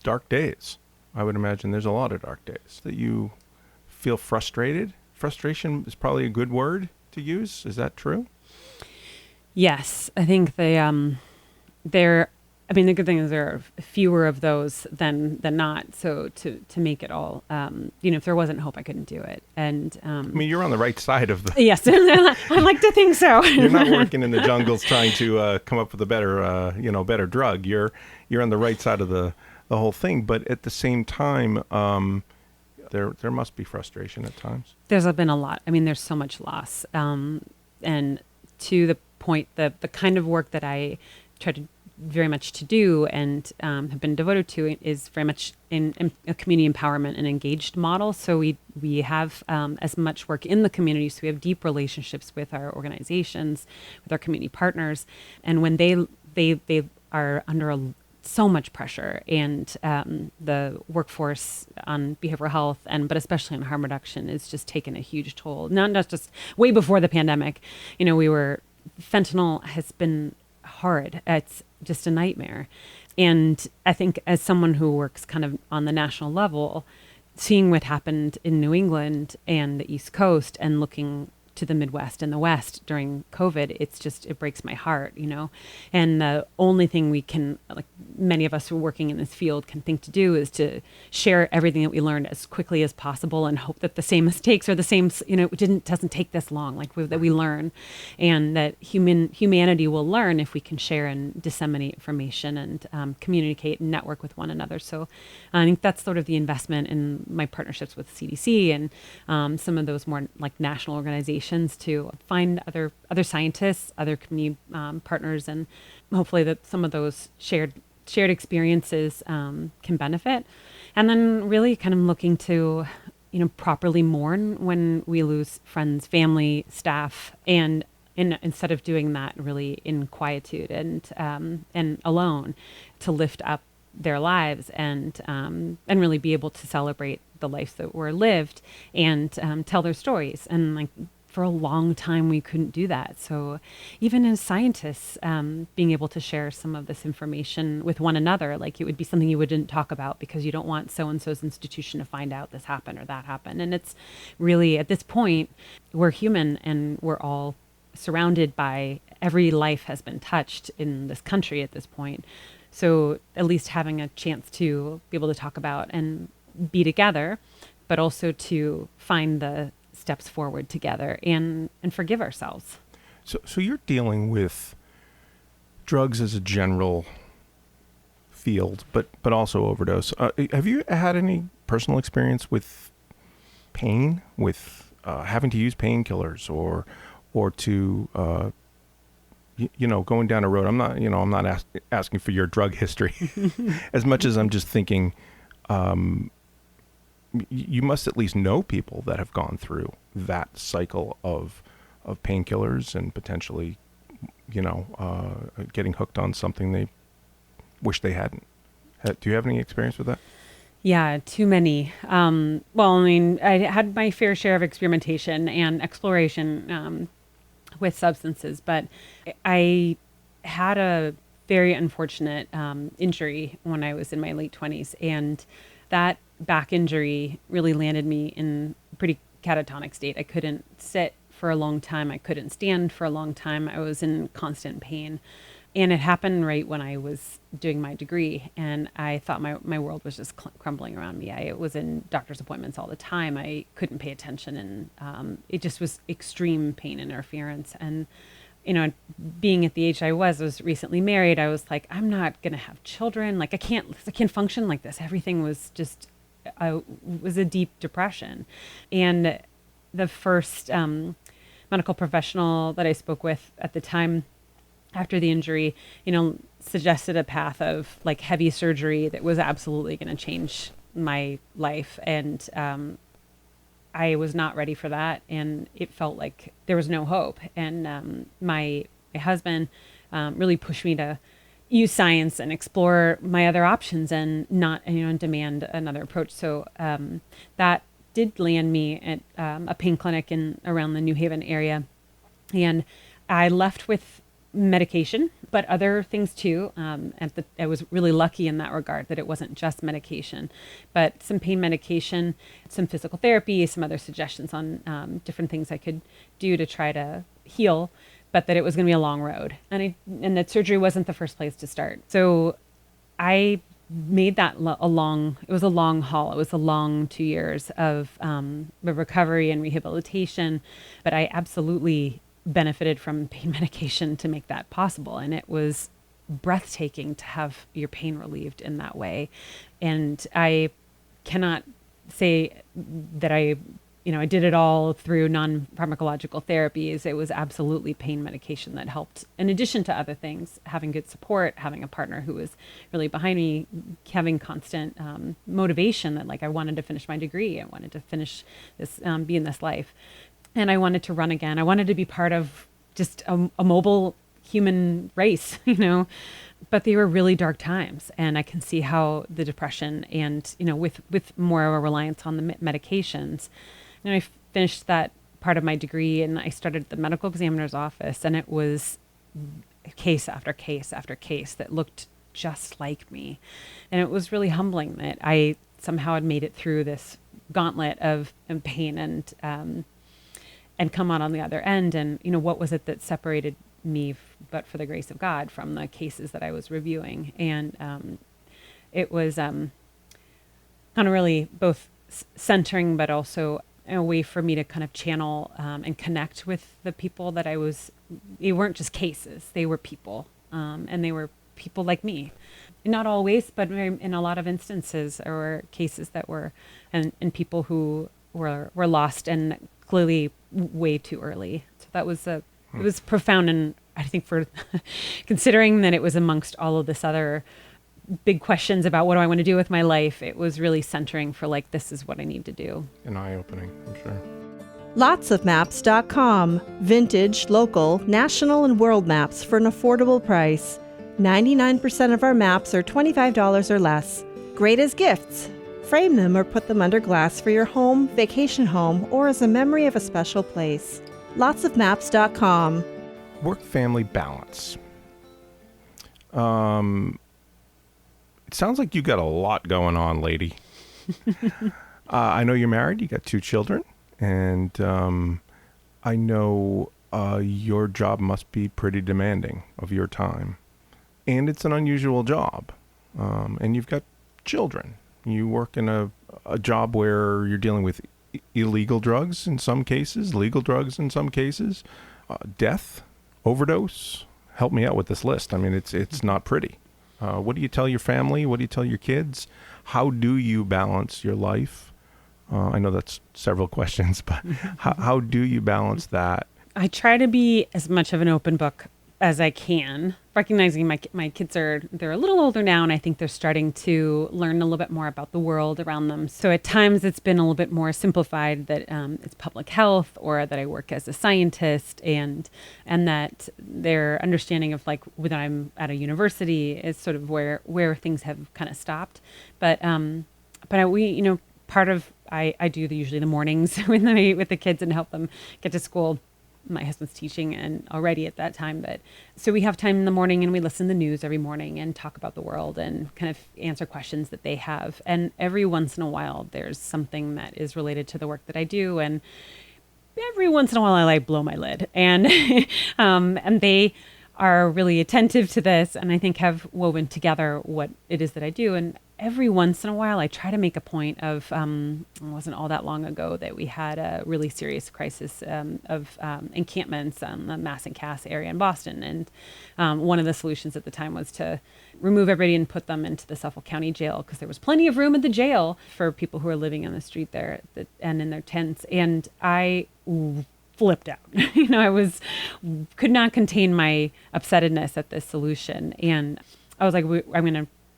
dark days. I would imagine there's a lot of dark days that you feel frustrated. Frustration is probably a good word to use. Is that true? Yes, I think the good thing is there are fewer of those than not. So to make it all, if there wasn't hope, I couldn't do it. And you're on the right side of the. Yes, I like to think so. You're not working in the jungles trying to come up with a better drug. You're on the right side of the whole thing. But at the same time, there must be frustration at times. There's been a lot. There's so much loss, and to the point, the kind of work that I try to very much to do and have been devoted to is very much in a community empowerment and engaged model. So we have as much work in the community. So we have deep relationships with our organizations, with our community partners, and when they are under so much pressure, and the workforce on behavioral health but especially on harm reduction is just taken a huge toll. Not just way before the pandemic, fentanyl has been hard. It's just a nightmare. And I think as someone who works kind of on the national level, seeing what happened in New England and the East Coast and looking to the Midwest and the West during COVID, it breaks my heart, and the only thing we can, like many of us who are working in this field can think to do, is to share everything that we learned as quickly as possible and hope that the same mistakes are the same, it doesn't take this long, that we learn, and that humanity will learn if we can share and disseminate information and communicate and network with one another. So I think that's sort of the investment in my partnerships with CDC and some of those more like national organizations, to find other scientists, other community partners, and hopefully that some of those shared experiences can benefit. And then really kind of looking to properly mourn when we lose friends, family, staff, and instead of doing that really in quietude and alone, to lift up their lives and really be able to celebrate the lives that were lived and tell their stories. And for a long time, we couldn't do that. So even as scientists, being able to share some of this information with one another, it would be something you wouldn't talk about because you don't want so-and-so's institution to find out this happened or that happened. And it's really, at this point, we're human and we're all surrounded by, every life has been touched in this country at this point. So at least having a chance to be able to talk about and be together, but also to find the steps forward together and forgive ourselves. So you're dealing with drugs as a general field, but also overdose. Have you had any personal experience with pain, with having to use painkillers or to going down a road? I'm not asking for your drug history as much as I'm just thinking. You must at least know people that have gone through that cycle of painkillers and potentially, getting hooked on something they wish they hadn't. Do you have any experience with that? Yeah, too many. I had my fair share of experimentation and exploration with substances, but I had a very unfortunate injury when I was in my late 20s, and that back injury really landed me in a pretty catatonic state. I couldn't sit for a long time. I couldn't stand for a long time. I was in constant pain. And it happened right when I was doing my degree, and I thought my world was just crumbling around me. I was in doctor's appointments all the time. I couldn't pay attention, and it just was extreme pain interference. And being at the age I was recently married. I was like, I'm not gonna have children. I can't function like this. Everything was just was a deep depression, and the first medical professional that I spoke with at the time after the injury, suggested a path of like heavy surgery that was absolutely going to change my life. And I was not ready for that. And it felt like there was no hope. And my husband really pushed me to use science and explore my other options and not, and demand another approach. So that did land me at a pain clinic around the New Haven area. And I left with medication, but other things too. I was really lucky in that regard that it wasn't just medication, but some pain medication, some physical therapy, some other suggestions on different things I could do to try to heal, but that it was going to be a long road. And that surgery wasn't the first place to start. So I made that it was a long haul. It was a long 2 years of recovery and rehabilitation, but I absolutely benefited from pain medication to make that possible. And it was breathtaking to have your pain relieved in that way. And I cannot say that I did it all through non-pharmacological therapies. It was absolutely pain medication that helped, in addition to other things, having good support, having a partner who was really behind me, having constant motivation that I wanted to finish my degree. I wanted to finish this, be in this life. And I wanted to run again. I wanted to be part of just a mobile human race, but they were really dark times. And I can see how the depression and, with more of a reliance on the medications, I finished that part of my degree and I started at the medical examiner's office, and it was case after case after case that looked just like me. And it was really humbling that I somehow had made it through this gauntlet of pain and come out on the other end. And, what was it that separated me, but for the grace of God, from the cases that I was reviewing? And it was kind of really both centering, but also a way for me to kind of channel and connect with the people that they weren't just cases, they were people. And they were people like me. Not always, but in a lot of instances, there were cases that were, and people who were lost and clearly way too early. So that was it was profound. And I think for considering that it was amongst all of this other big questions about what do I want to do with my life, it was really centering for this is what I need to do. And eye-opening, I'm sure. Lotsofmaps.com. Vintage, local, national, and world maps for an affordable price. 99% of our maps are $25 or less. Great as gifts. Frame them or put them under glass for your home, vacation home, or as a memory of a special place. Lotsofmaps.com. Work-family balance. It sounds like you got a lot going on, lady. I know you're married. You got 2 children. And I know your job must be pretty demanding of your time. And it's an unusual job. And you've got children. You work in a job where you're dealing with illegal drugs in some cases, legal drugs in some cases, death, overdose. Help me out with this list. I mean, it's not pretty. What do you tell your family? What do you tell your kids? How do you balance your life? I know that's several questions, but how do you balance that? I try to be as much of an open book as I can, recognizing my kids they're a little older now, and I think they're starting to learn a little bit more about the world around them. So at times it's been a little bit more simplified that it's public health, or that I work as a scientist, and that their understanding of when I'm at a university is sort of where things have kind of stopped. But part of I do usually the mornings with the kids and help them get to school. My husband's teaching and already at that time, but so we have time in the morning and we listen to the news every morning and talk about the world and kind of answer questions that they have. And every once in a while, there's something that is related to the work that I do. And every once in a while, I blow my lid, and and they are really attentive to this, and I think have woven together what it is that I do. And every once in a while, I try to make a point of, it wasn't all that long ago that we had a really serious crisis of encampments on the Mass and Cass area in Boston. And one of the solutions at the time was to remove everybody and put them into the Suffolk County Jail, because there was plenty of room at the jail for people who were living on the street there and in their tents. And I flipped out. Could not contain my upsetness at this solution. And I was like,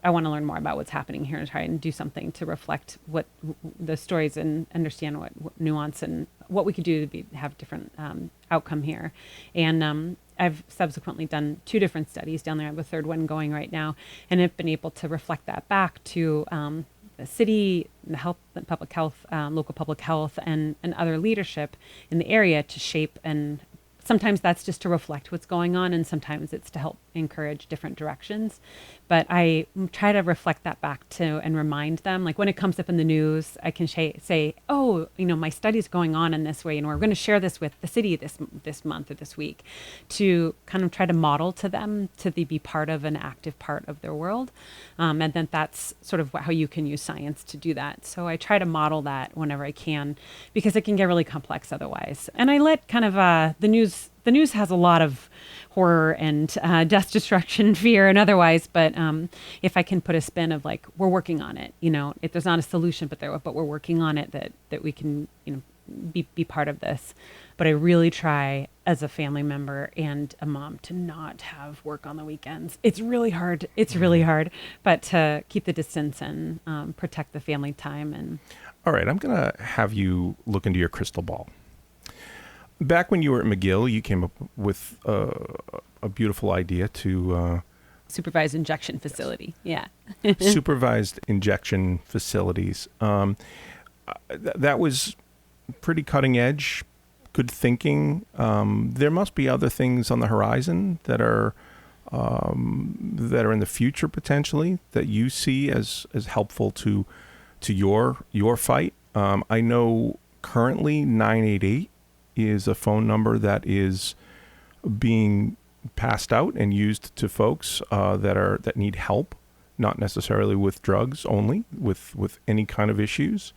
I want to learn more about what's happening here and try and do something to reflect what the stories and understand what nuance and what we could do to have different outcome here. And I've subsequently done 2 different studies down there. I have a 3rd one going right now, and I've been able to reflect that back to the city, the health, public health, local public health, and other leadership in the area to shape. And sometimes that's just to reflect what's going on, and sometimes it's to help encourage different directions. But I try to reflect that back to and remind them, like when it comes up in the news, I can say, oh, my study's going on in this way, and we're going to share this with the city this month or this week, to kind of try to model to them to be part of an active part of their world. And then that's sort of how you can use science to do that. So I try to model that whenever I can, because it can get really complex otherwise. And I let kind of the news has a lot of horror and death, destruction, fear, and otherwise. But if I can put a spin of like, we're working on it, if there's not a solution, but we're working on it, that we can, be part of this. But I really try as a family member and a mom to not have work on the weekends. It's really hard. But to keep the distance and protect the family time. And all right, I'm going to have you look into your crystal ball. Back when you were at McGill, you came up with a beautiful idea to supervised injection facility. Yeah. Supervised injection facilities. That was pretty cutting edge, good thinking. There must be other things on the horizon that are in the future potentially that you see as helpful to your fight. I know currently 988 is a phone number that is being passed out and used to folks that need help, not necessarily with drugs only, with any kind of issues.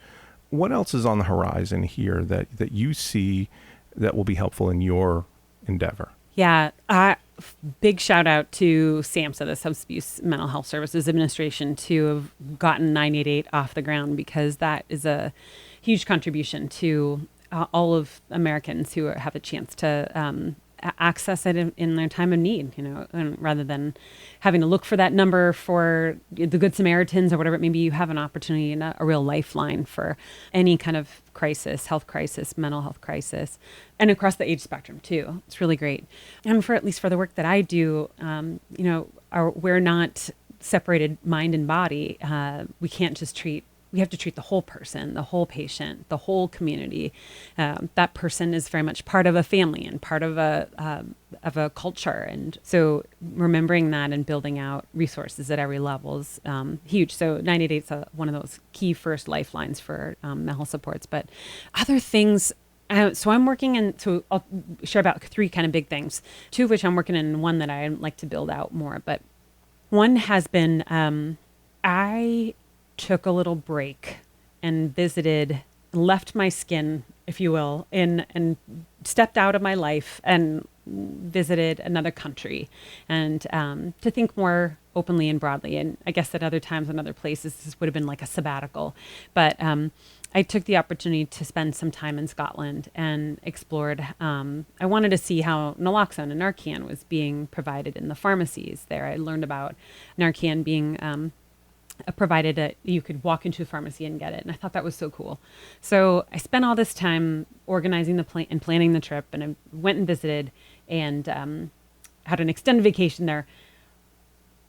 What else is on the horizon here that you see that will be helpful in your endeavor? Yeah, big shout out to SAMHSA, the Substance Abuse Mental Health Services Administration, to have gotten 988 off the ground, because that is a huge contribution to all of Americans who have a chance to access it in their time of need, and rather than having to look for that number for the Good Samaritans or whatever it may be, you have an opportunity and a real lifeline for any kind of crisis, health crisis, mental health crisis, and across the age spectrum too. It's really great. And at least for the work that I do, we're not separated mind and body. We can't just treat. We have to treat the whole person, the whole patient, the whole community. That person is very much part of a family and part of a culture. And so remembering that and building out resources at every level is huge. So 988 is one of those key first lifelines for mental health supports. But other things, so I'm working in, so I'll share about 3 kind of big things, 2 of which I'm working in, one that I'd like to build out more. But one has been, I took a little break and left my skin, if you will, and stepped out of my life and visited another country, and to think more openly and broadly. And I guess at other times in other places, this would have been like a sabbatical. But I took the opportunity to spend some time in Scotland and explored. I wanted to see how naloxone and Narcan was being provided in the pharmacies there. I learned about Narcan being provided that you could walk into a pharmacy and get it. And I thought that was so cool. So I spent all this time organizing and planning the trip, and I went and visited and had an extended vacation there.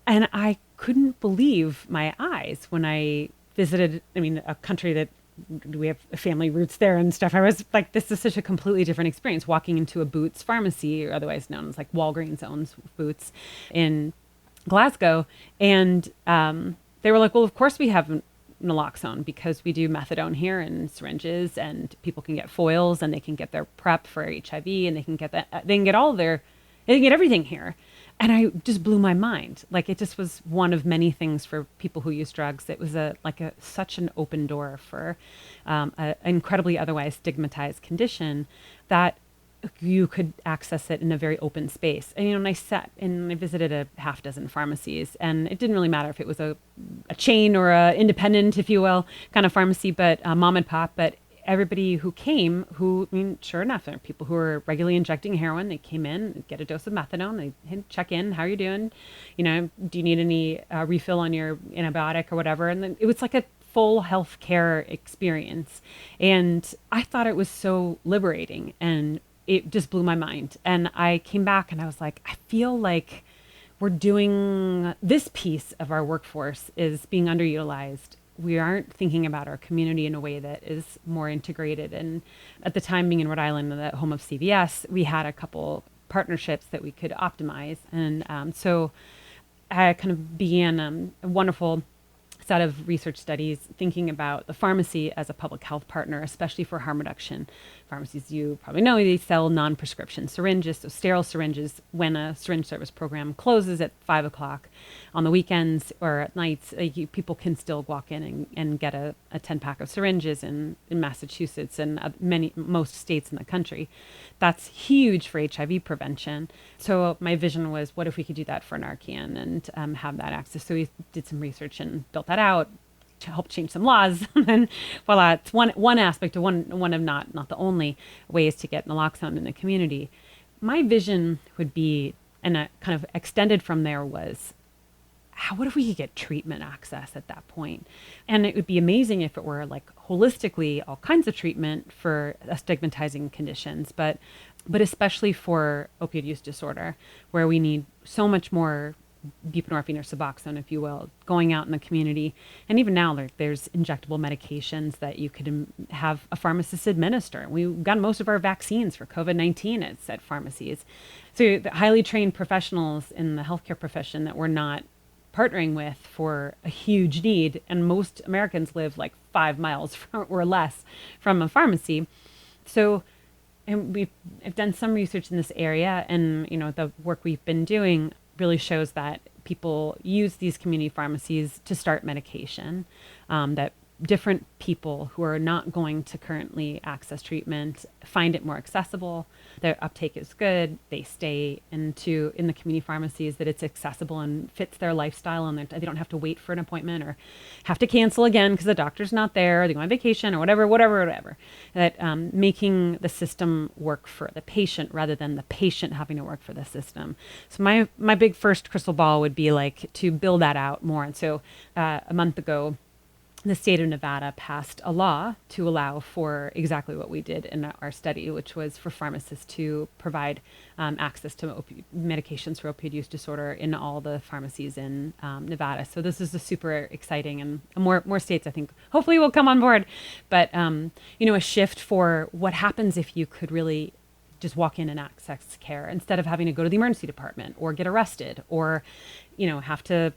And I couldn't believe my eyes when I visited, a country that we have family roots there and stuff. I was like, this is such a completely different experience, walking into a Boots pharmacy, or otherwise known as like Walgreens owns Boots in Glasgow. And they were like, well, of course we have naloxone, because we do methadone here and syringes, and people can get foils, and they can get their PrEP for HIV, and they can get everything here. And I just blew my mind. Like, it just was one of many things for people who use drugs. It was such an open door for an incredibly otherwise stigmatized condition, that you could access it in a very open space. And, I sat and I visited a half dozen pharmacies, and it didn't really matter if it was a chain or a independent, if you will, kind of pharmacy, but mom and pop. But everybody who came, sure enough, there are people who are regularly injecting heroin. They came in, get a dose of methadone, they check in, how are you doing? Do you need any refill on your antibiotic or whatever? And then it was like a full healthcare experience. And I thought it was so liberating, and it just blew my mind. And I came back and I was like, I feel like we're doing this piece of our workforce is being underutilized. We aren't thinking about our community in a way that is more integrated. And at the time, being in Rhode Island, the home of CVS, we had a couple partnerships that we could optimize. And so I kind of began a wonderful set of research studies thinking about the pharmacy as a public health partner, especially for harm reduction. Pharmacies, you probably know, they sell non-prescription syringes, so sterile syringes. When a syringe service program closes at 5 o'clock on the weekends or at nights, people can still walk in and get a 10-pack of syringes in Massachusetts and most states in the country. That's huge for HIV prevention. So my vision was, what if we could do that for Narcan and have that access? So we did some research and built that out to help change some laws. And voila, it's one aspect of one of not the only ways to get naloxone in the community. My vision would be, and kind of extended from there, was what if we could get treatment access at that point? And it would be amazing if it were like holistically all kinds of treatment for stigmatizing conditions, but especially for opioid use disorder, where we need so much more buprenorphine or Suboxone, if you will, going out in the community. And even now, there's injectable medications that you could have a pharmacist administer. We've got most of our vaccines for COVID-19 at pharmacies. So the highly trained professionals in the healthcare profession that we're not partnering with for a huge need. And most Americans live like 5 miles or less from a pharmacy. So, and I've done some research in this area, and the work we've been doing really shows that people use these community pharmacies to start medication, that different people who are not going to currently access treatment find it more accessible. Their uptake is good. They stay in the community pharmacies, that it's accessible and fits their lifestyle, and they don't have to wait for an appointment or have to cancel again because the doctor's not there, or they go on vacation or whatever. That making the system work for the patient rather than the patient having to work for the system. So my big first crystal ball would be like to build that out more. And so a month ago, the state of Nevada passed a law to allow for exactly what we did in our study, which was for pharmacists to provide access to medications for opioid use disorder in all the pharmacies in Nevada. So this is a super exciting, and more states, I think, hopefully will come on board. But, a shift for what happens if you could really just walk in and access care instead of having to go to the emergency department or get arrested or, have to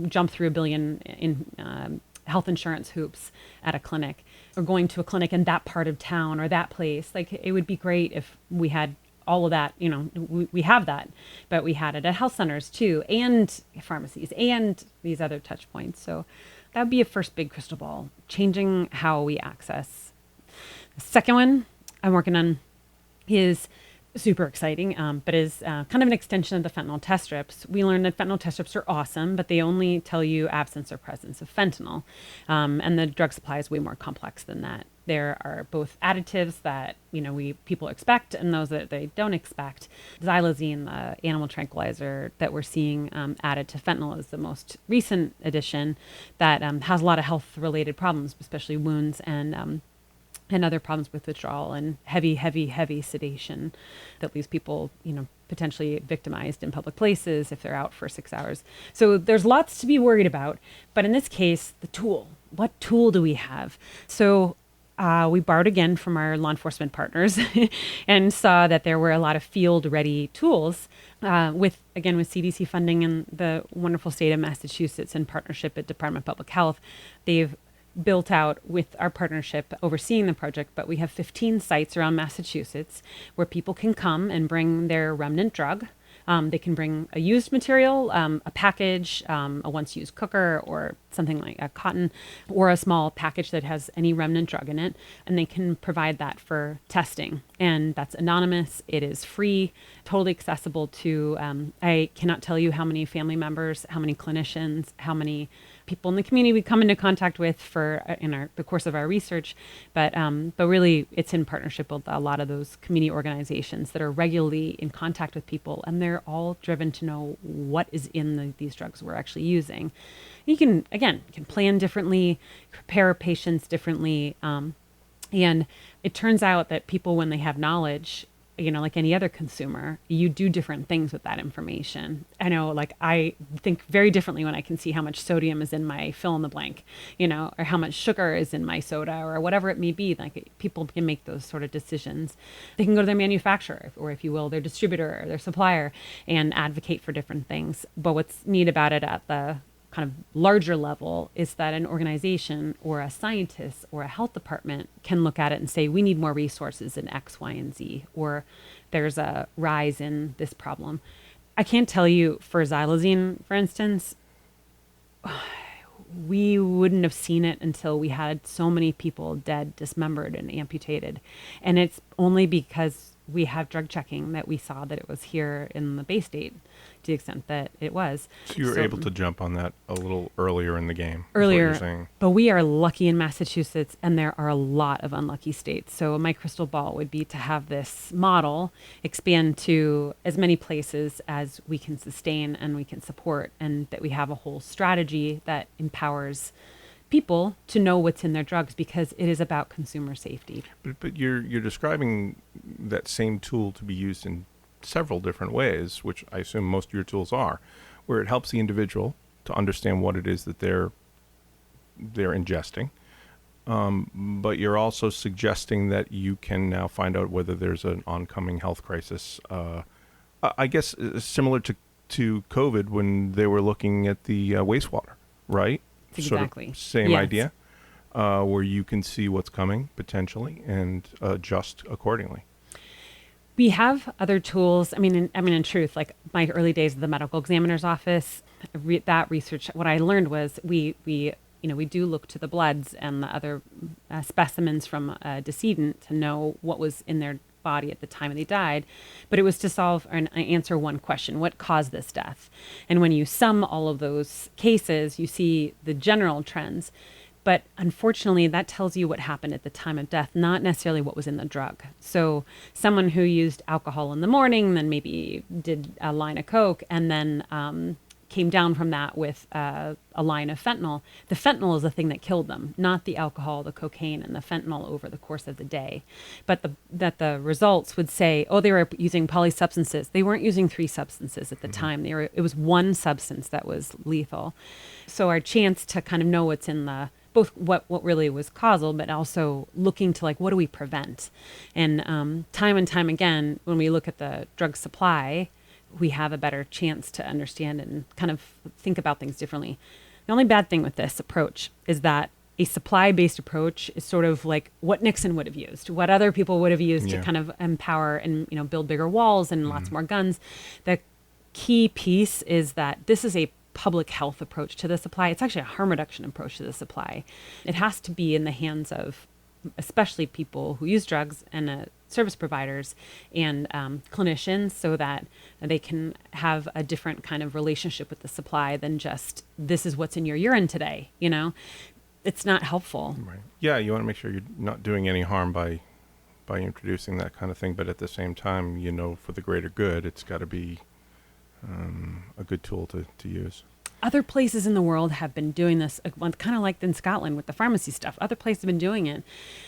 jump through 1 billion in health insurance hoops at a clinic, or going to a clinic in that part of town or that place. Like, it would be great if we had all of that, we have that, but we had it at health centers too, and pharmacies and these other touch points. So that would be a first big crystal ball, changing how we access. The second one I'm working on is super exciting, but is kind of an extension of the fentanyl test strips. We learned that fentanyl test strips are awesome, but they only tell you absence or presence of fentanyl. And the drug supply is way more complex than that. There are both additives that, people expect and those that they don't expect. Xylazine, the animal tranquilizer that we're seeing added to fentanyl, is the most recent addition that has a lot of health-related problems, especially wounds and other problems with withdrawal and heavy sedation that leaves people, potentially victimized in public places if they're out for 6 hours. So there's lots to be worried about. But in this case, the tool. What tool do we have? So we borrowed again from our law enforcement partners and saw that there were a lot of field-ready tools with CDC funding in the wonderful state of Massachusetts in partnership with Department of Public Health. They've built out with our partnership overseeing the project, but we have 15 sites around Massachusetts where people can come and bring their remnant drug They can bring a used material, a package, a once-used cooker, or something like a cotton, or a small package that has any remnant drug in it, and they can provide that for testing. And that's anonymous. It is free, totally accessible to, I cannot tell you how many family members, how many clinicians, how many people in the community we come into contact with for the course of our research, but really it's in partnership with a lot of those community organizations that are regularly in contact with people, and they're all driven to know what is in these drugs we're actually using. You can plan differently, prepare patients differently, and it turns out that people, when they have knowledge, like any other consumer, you do different things with that information. I know, I think very differently when I can see how much sodium is in my fill in the blank, or how much sugar is in my soda, or whatever it may be. Like, people can make those sort of decisions. They can go to their manufacturer, or if you will, their distributor or their supplier, and advocate for different things. But what's neat about it at the kind of larger level is that an organization or a scientist or a health department can look at it and say, we need more resources in X, Y, and Z, or there's a rise in this problem. I can't tell you, for xylazine, for instance, we wouldn't have seen it until we had so many people dead, dismembered, and amputated. And it's only because we have drug checking that we saw that it was here in the Bay State, to the extent that it was. So you were able to jump on that a little earlier in the game. Earlier, but we are lucky in Massachusetts, and there are a lot of unlucky states. So my crystal ball would be to have this model expand to as many places as we can sustain and we can support, and that we have a whole strategy that empowers people to know what's in their drugs, because it is about consumer safety. But you're describing that same tool to be used in several different ways, which I assume most of your tools are, where it helps the individual to understand what it is that they're ingesting. But you're also suggesting that you can now find out whether there's an oncoming health crisis. I guess similar to COVID, when they were looking at the wastewater, right? Exactly. Sort of same idea, where you can see what's coming potentially and adjust accordingly. We have other tools. I mean, in truth, like my early days of the medical examiner's office, that research, what I learned was we do look to the bloods and the other specimens from a decedent to know what was in their body at the time they died, but it was to solve and answer one question: what caused this death? And when you sum all of those cases, you see the general trends. But unfortunately, that tells you what happened at the time of death, not necessarily what was in the drug. So someone who used alcohol in the morning, then maybe did a line of Coke, and then came down from that with a line of fentanyl. The fentanyl is the thing that killed them, not the alcohol, the cocaine, and the fentanyl over the course of the day. But the results would say, oh, they were using polysubstances. They weren't using 3 substances at the time. It was one substance that was lethal. So our chance to kind of know what's in both what really was causal, but also looking to what do we prevent? And time and time again, when we look at the drug supply, we have a better chance to understand and kind of think about things differently. The only bad thing with this approach is that a supply-based approach is sort of like what Nixon would have used, what other people would have used to kind of empower and build bigger walls and lots more guns. The key piece is that this is a public health approach to the supply. It's actually a harm reduction approach to the supply. It has to be in the hands of especially people who use drugs and service providers and clinicians, so that they can have a different kind of relationship with the supply than just, this is what's in your urine today. It's not helpful. Right. Yeah, you want to make sure you're not doing any harm by introducing that kind of thing, but at the same time, for the greater good, it's got to be a good tool to use. Other places in the world have been doing this, kind of like in Scotland with the pharmacy stuff. Other places have been doing it.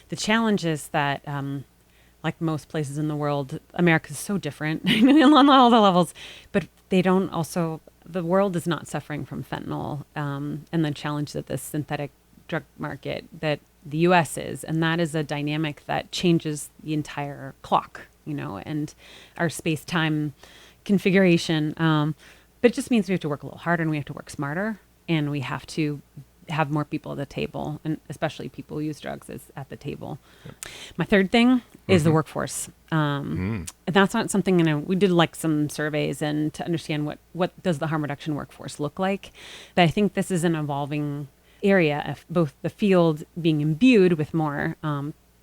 The challenge is that, like most places in the world, America is so different on all the levels, but the world is not suffering from fentanyl and the challenge that the synthetic drug market that the U.S. is. And that is a dynamic that changes the entire clock, and our space-time configuration. But it just means we have to work a little harder, and we have to work smarter, and we have to have more people at the table, and especially people who use drugs is at the table. Yep. My third thing is the workforce. And that's not something, we did like some surveys and to understand what does the harm reduction workforce look like. But I think this is an evolving area of both the field being imbued with more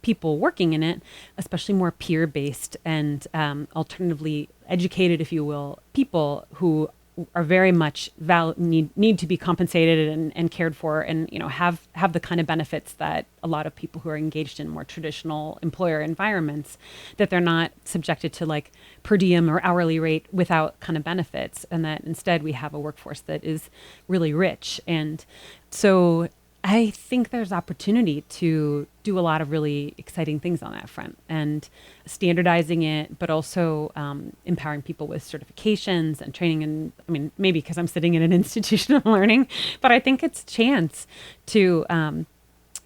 people working in it, especially more peer-based and alternatively educated, if you will, people who are very much need to be compensated and cared for, and have the kind of benefits that a lot of people who are engaged in more traditional employer environments, that they're not subjected to like per diem or hourly rate without kind of benefits, and that instead we have a workforce that is really rich. And so I think there's opportunity to do a lot of really exciting things on that front, and standardizing it, but also empowering people with certifications and training. And I mean, maybe because I'm sitting in an institution of learning, but I think it's a chance to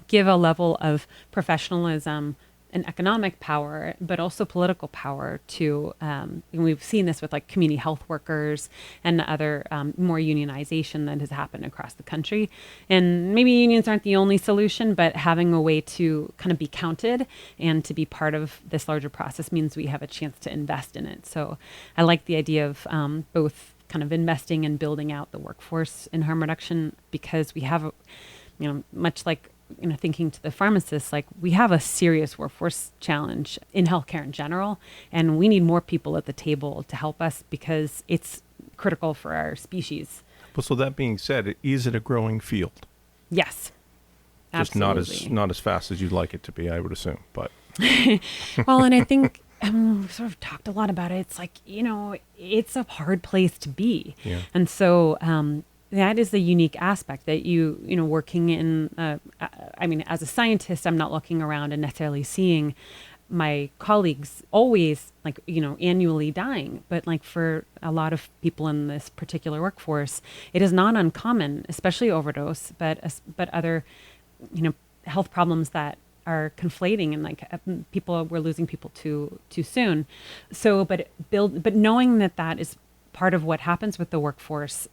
give a level of professionalism and economic power, but also political power to, and we've seen this with like community health workers and other more unionization that has happened across the country. And maybe unions aren't the only solution, but having a way to kind of be counted and to be part of this larger process means we have a chance to invest in it. So I like the idea of both kind of investing and building out the workforce in harm reduction, because we have, much like, thinking to the pharmacists, like we have a serious workforce challenge in healthcare in general, and we need more people at the table to help us because it's critical for our species. But so that being said, is it a growing field? Yes, just absolutely. not as fast as you'd like it to be, I would assume. But well, and I think we've sort of talked a lot about it. It's like it's a hard place to be, and so. That is the unique aspect that working in, as a scientist, I'm not looking around and necessarily seeing my colleagues always annually dying. But like for a lot of people in this particular workforce, it is not uncommon, especially overdose, but other, health problems that are conflating, and we're losing people too soon. So, but knowing that is part of what happens with the workforce,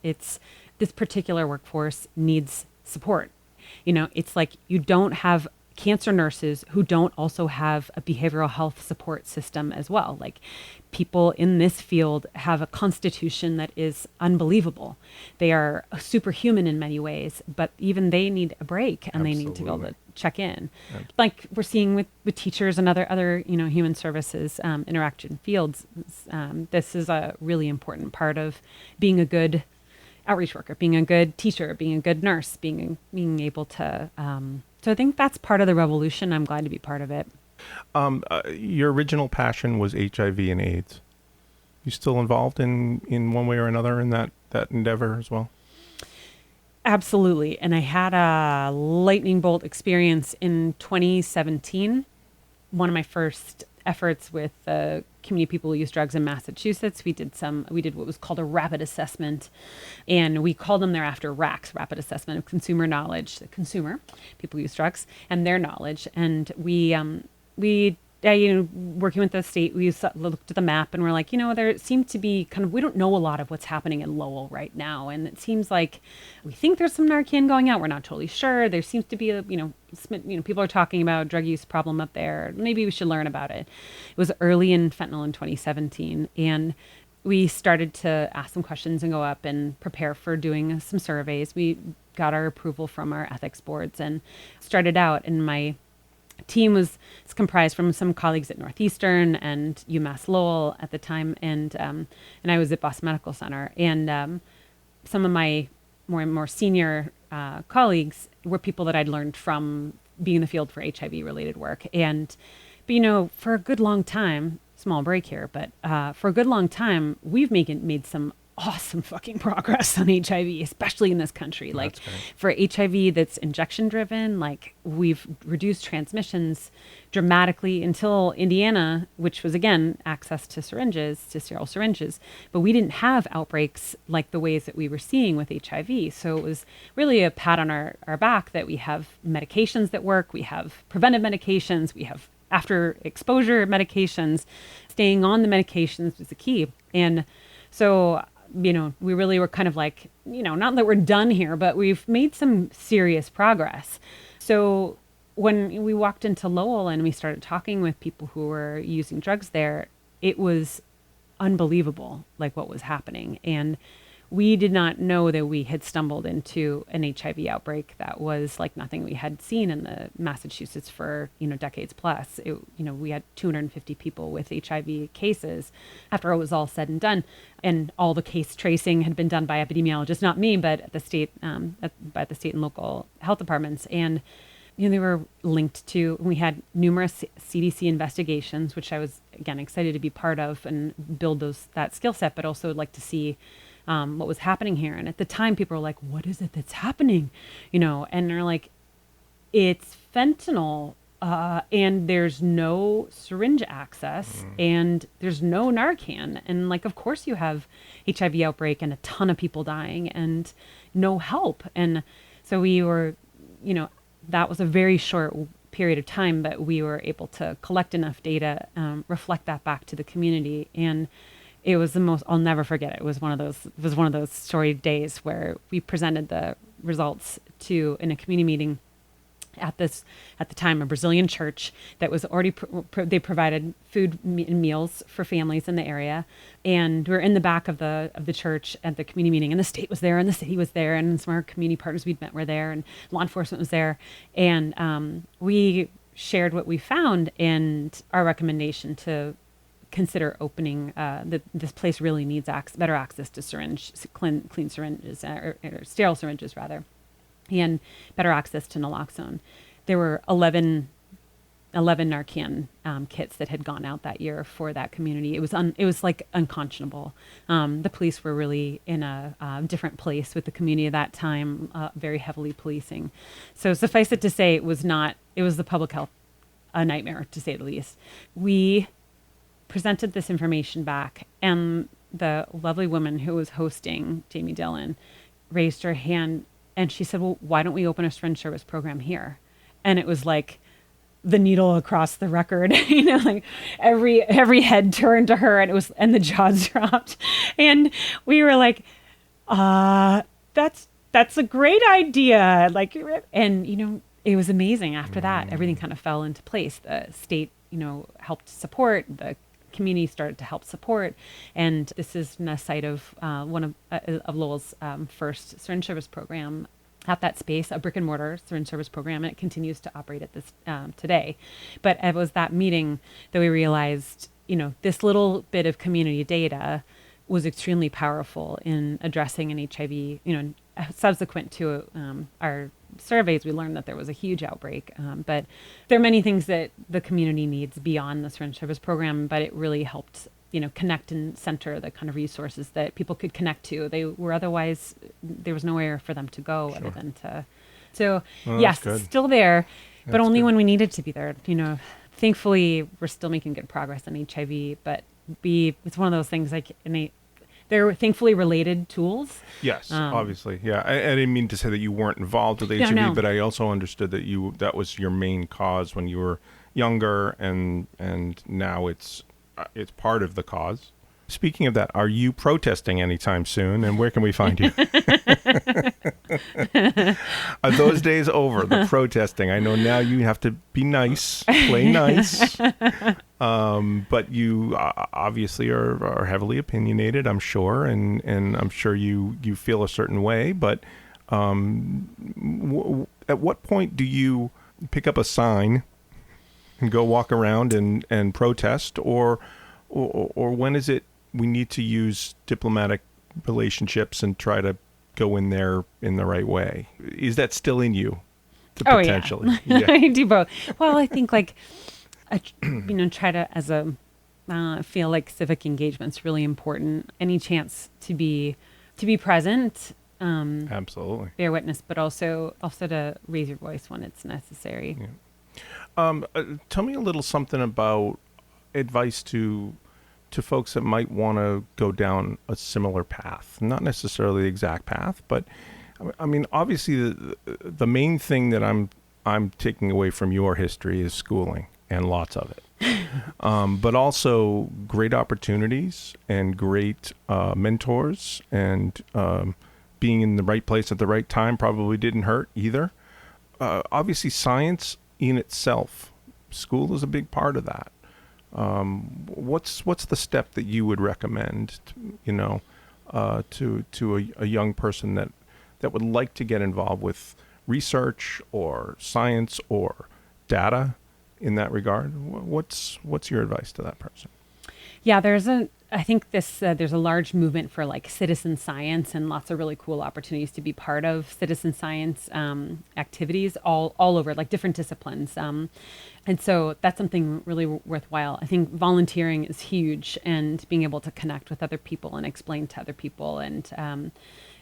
this particular workforce needs support. It's like you don't have cancer nurses who don't also have a behavioral health support system as well. Like people in this field have a constitution that is unbelievable. They are superhuman in many ways, but even they need a break, and Absolutely. They need to be able to check in. Like we're seeing with teachers and other human services interaction fields. This is a really important part of being a good outreach worker, being a good teacher, being a good nurse, being able to. So I think that's part of the revolution. I'm glad to be part of it. Your original passion was HIV and AIDS. You still involved in one way or another in that endeavor as well? Absolutely. And I had a lightning bolt experience in 2017. One of my first efforts with community people who use drugs in Massachusetts. We did what was called a rapid assessment, and we called them thereafter RACs, rapid assessment of consumer knowledge, the consumer, people who use drugs, and their knowledge. And we working with the state, we looked at the map and we're like, there seemed to be we don't know a lot of what's happening in Lowell right now. And it seems like we think there's some Narcan going out. We're not totally sure. There seems to be people are talking about drug use problem up there. Maybe we should learn about it. It was early in fentanyl in 2017. And we started to ask some questions and go up and prepare for doing some surveys. We got our approval from our ethics boards and started out, and my team was comprised from some colleagues at Northeastern and UMass Lowell at the time, and I was at Boston Medical Center, and some of my more senior colleagues were people that I'd learned from being in the field for HIV related work. But for a good long time, small break here, but for a good long time, we've made some awesome fucking progress on HIV, especially in this country. Like for HIV that's injection driven, like we've reduced transmissions dramatically until Indiana, which was again access to sterile syringes, but we didn't have outbreaks like the ways that we were seeing with HIV. So it was really a pat on our back that we have medications that work, we have preventive medications, we have after exposure medications. Staying on the medications was the key. And so we really were kind of like not that we're done here, but we've made some serious progress. So when we walked into Lowell and we started talking with people who were using drugs there, it was unbelievable, like what was happening. And we did not know that we had stumbled into an HIV outbreak that was like nothing we had seen in the Massachusetts for, decades plus. We had 250 people with HIV cases after it was all said and done. And all the case tracing had been done by epidemiologists, not me, but at the state, by the state and local health departments. And they were linked to, we had numerous CDC investigations, which I was, again, excited to be part of and build that skill set, but also would like to see what was happening here. And at the time, people were like, what is it that's happening? And they're like, it's fentanyl, and there's no syringe access, and there's no Narcan. And like, of course you have HIV outbreak and a ton of people dying and no help. And so we were, that was a very short period of time, but we were able to collect enough data, reflect that back to the community. And it was I'll never forget it. It was one of those storied days where we presented the results in a community meeting at the time, a Brazilian church that was already, they provided food and meals for families in the area. And we were in the back of the church at the community meeting, and the state was there and the city was there, and some of our community partners we'd met were there, and law enforcement was there. And we shared what we found and our recommendation to consider opening, this place really needs better access to clean syringes, or sterile syringes rather, and better access to naloxone. There were 11 Narcan kits that had gone out that year for that community. It was like unconscionable. The police were really in a different place with the community at that time, very heavily policing. So suffice it to say, it was the public health a nightmare, to say the least. We presented this information back, and the lovely woman who was hosting, Jamie Dillon, raised her hand and she said, well, why don't we open a syringe service program here? And it was like the needle across the record, like every head turned to her, and the jaws dropped. And we were like, that's a great idea. It was amazing. After that, everything kind of fell into place. The state, helped support, the community started to help support. And this is a site of one of Lowell's first syringe service program at that space, a brick and mortar syringe service program, and it continues to operate at this today. But it was that meeting that we realized, this little bit of community data was extremely powerful in addressing an HIV, subsequent to our surveys, we learned that there was a huge outbreak. But there are many things that the community needs beyond the syringe service program, but it really helped, connect and center the kind of resources that people could connect to. They were otherwise, there was nowhere for them to go other than to. So yes, it's still there, but only when we needed to be there. Thankfully, we're still making good progress on HIV, but it's one of those things like they're thankfully related tools. Yes, obviously. Yeah. I didn't mean to say that you weren't involved with HIV, no. But I also understood that that was your main cause when you were younger, and now it's part of the cause. Speaking of that, are you protesting anytime soon, and where can we find you? Are those days over, the protesting? I know now you have to be nice, play nice, but you obviously are heavily opinionated, I'm sure, and I'm sure you feel a certain way, but at what point do you pick up a sign and go walk around and protest, or when is it we need to use diplomatic relationships and try to go in there in the right way? Is that still in you? Potentially? Yeah. I do both. Well, I think try to feel like civic engagement's really important. Any chance to be present. Absolutely. Bear witness, but also to raise your voice when it's necessary. Yeah. Tell me a little something about advice to folks that might want to go down a similar path, not necessarily the exact path, but I mean, obviously the main thing that I'm taking away from your history is schooling, and lots of it, but also great opportunities and great mentors and being in the right place at the right time probably didn't hurt either. Obviously, science in itself, school is a big part of that. What's the step that you would recommend, to a young person that would like to get involved with research or science or data in that regard? What's your advice to that person? Yeah, I think there's a large movement for like citizen science and lots of really cool opportunities to be part of citizen science activities all over, like different disciplines. And so that's something really worthwhile. I think volunteering is huge, and being able to connect with other people and explain to other people, and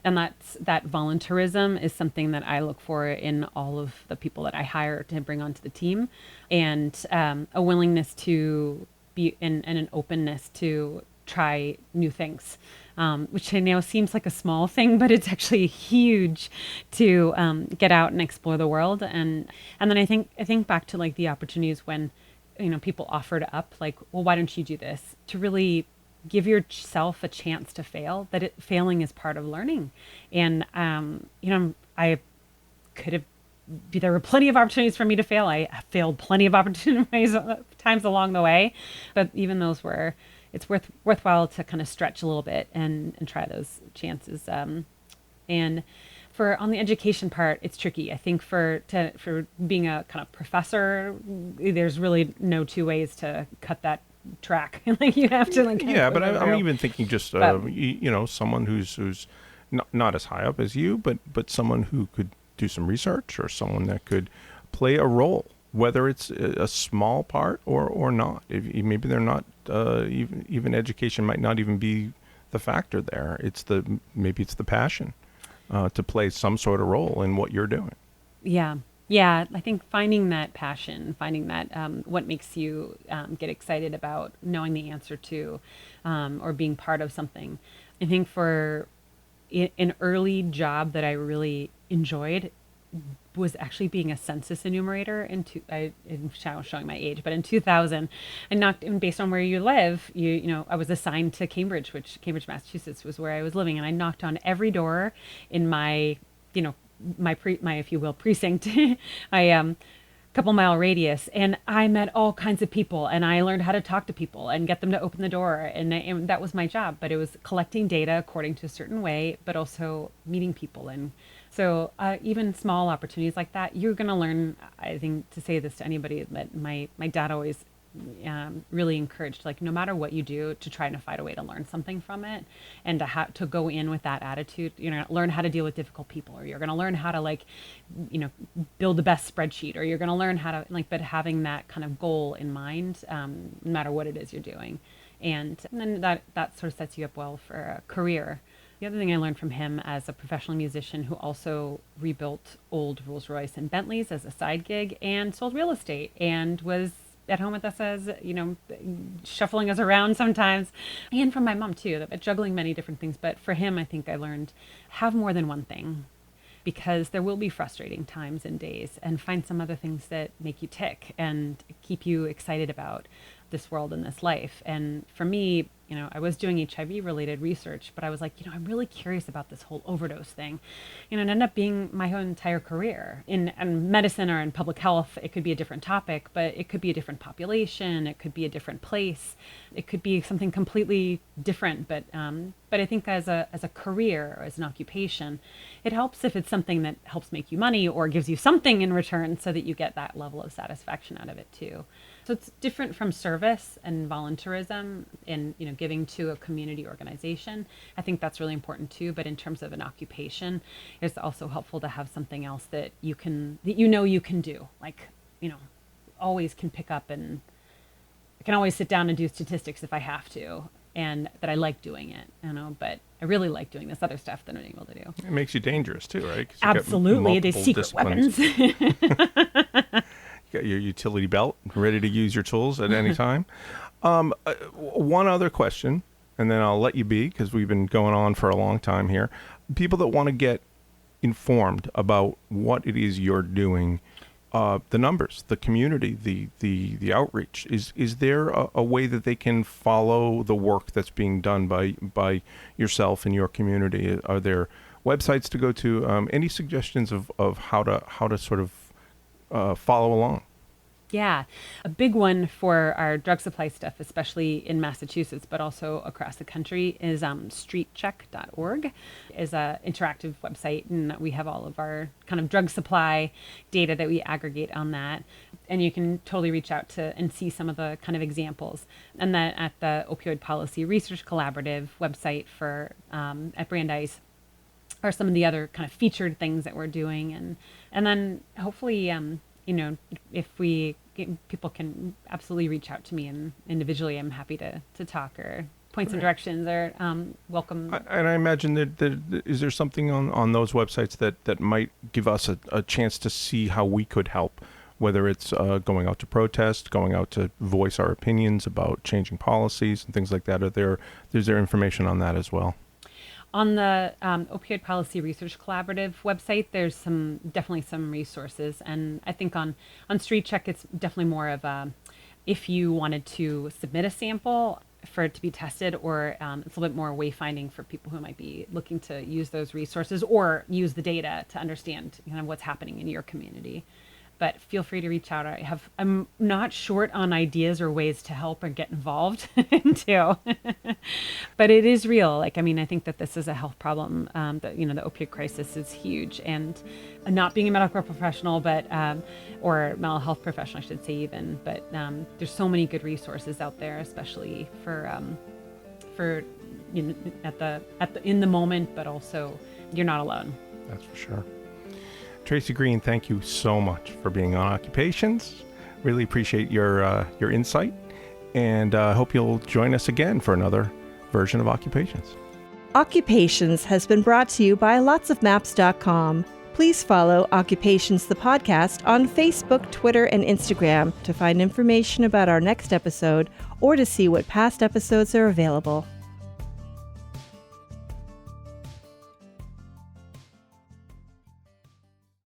that volunteerism is something that I look for in all of the people that I hire to bring onto the team, and a willingness to be and an openness to try new things, which I know seems like a small thing, but it's actually huge to get out and explore the world. And then I think back to like the opportunities when, people offered up like, well, why don't you do this? To really give yourself a chance to fail, failing is part of learning. And, I could have, there were plenty of opportunities for me to fail. I failed plenty of opportunities times along the way, but even those it's worthwhile to kind of stretch a little bit and try those chances. And on the education part, it's tricky. I think for being a kind of professor, there's really no two ways to cut that track. Like you have to like. Yeah, but I'm even thinking just someone who's not as high up as you, but someone who could do some research, or someone that could play a role, whether it's a small part or not. Maybe they're not even education might not even be the factor there. Maybe it's the passion to play some sort of role in what you're doing. Yeah. I think finding that passion, finding that what makes you get excited about knowing the answer to, or being part of something. I think for an early job that I really enjoyed was actually being a census enumerator. I'm showing my age, but in 2000, and based on where you live, I was assigned to Cambridge, Massachusetts was where I was living, and I knocked on every door in my if you will, precinct, couple mile radius, and I met all kinds of people, and I learned how to talk to people and get them to open the door, and that was my job. But it was collecting data according to a certain way, but also meeting people. And so even small opportunities like that, you're going to learn. I think, to say this to anybody, that my dad always really encouraged, like, no matter what you do, to try to find a way to learn something from it, and to go in with that attitude. You're going to learn how to deal with difficult people, or you're going to learn how to build the best spreadsheet, or you're going to learn how to but having that kind of goal in mind, no matter what it is you're doing. And then that sort of sets you up well for a career. The other thing I learned from him as a professional musician who also rebuilt old Rolls-Royce and Bentleys as a side gig, and sold real estate, and was at home with us as, shuffling us around sometimes. And from my mom too, juggling many different things. But for him, I think I learned, have more than one thing, because there will be frustrating times and days, and find some other things that make you tick and keep you excited about this world and this life. And for me, I was doing HIV related research, but I was like, I'm really curious about this whole overdose thing. It ended up being my whole entire career in medicine or in public health. It could be a different topic, but it could be a different population. It could be a different place. It could be something completely different. But I think as a career, or as an occupation, it helps if it's something that helps make you money or gives you something in return, so that you get that level of satisfaction out of it too. So it's different from service and volunteerism and, giving to a community organization. I think that's really important too. But in terms of an occupation, it's also helpful to have something else that you can do. Like, always can pick up, and I can always sit down and do statistics if I have to, and that I like doing it, but I really like doing this other stuff that I'm able to do. It makes you dangerous too, right? Absolutely. They secret weapons. You got your utility belt ready to use your tools at any time. One other question, and then I'll let you be, because we've been going on for a long time here. People that want to get informed about what it is you're doing, the numbers, the community, the outreach, is there a way that they can follow the work that's being done by yourself and your community? Are there websites to go to. Any suggestions of how to sort of follow along? Yeah, a big one for our drug supply stuff, especially in Massachusetts, but also across the country, is streetcheck.org. Is an interactive website, and we have all of our kind of drug supply data that we aggregate on that. And you can totally reach out to and see some of the kind of examples. And then at the Opioid Policy Research Collaborative website for at Brandeis are some of the other kind of featured things that we're doing. And then hopefully, if people can absolutely reach out to me and individually, I'm happy to talk or point some directions or welcome. And I imagine that is there something on those websites that might give us a chance to see how we could help, whether it's going out to protest, going out to voice our opinions about changing policies and things like that. Is there information on that as well? On the Opioid Policy Research Collaborative website, there's definitely some resources. And I think on Street Check, it's definitely more of if you wanted to submit a sample for it to be tested, or it's a little bit more wayfinding for people who might be looking to use those resources or use the data to understand what's happening in your community. But feel free to reach out. I'm not short on ideas or ways to help or get involved too. But it is real. I think that this is a health problem. The opioid crisis is huge, and not being a medical professional, but or mental health professional, I should say even. But there's so many good resources out there, especially for in the moment, but also you're not alone. That's for sure. Traci Green, thank you so much for being on Occupations. Really appreciate your insight, and I hope you'll join us again for another version of Occupations. Occupations has been brought to you by lotsofmaps.com. Please follow Occupations the podcast on Facebook, Twitter, and Instagram to find information about our next episode or to see what past episodes are available.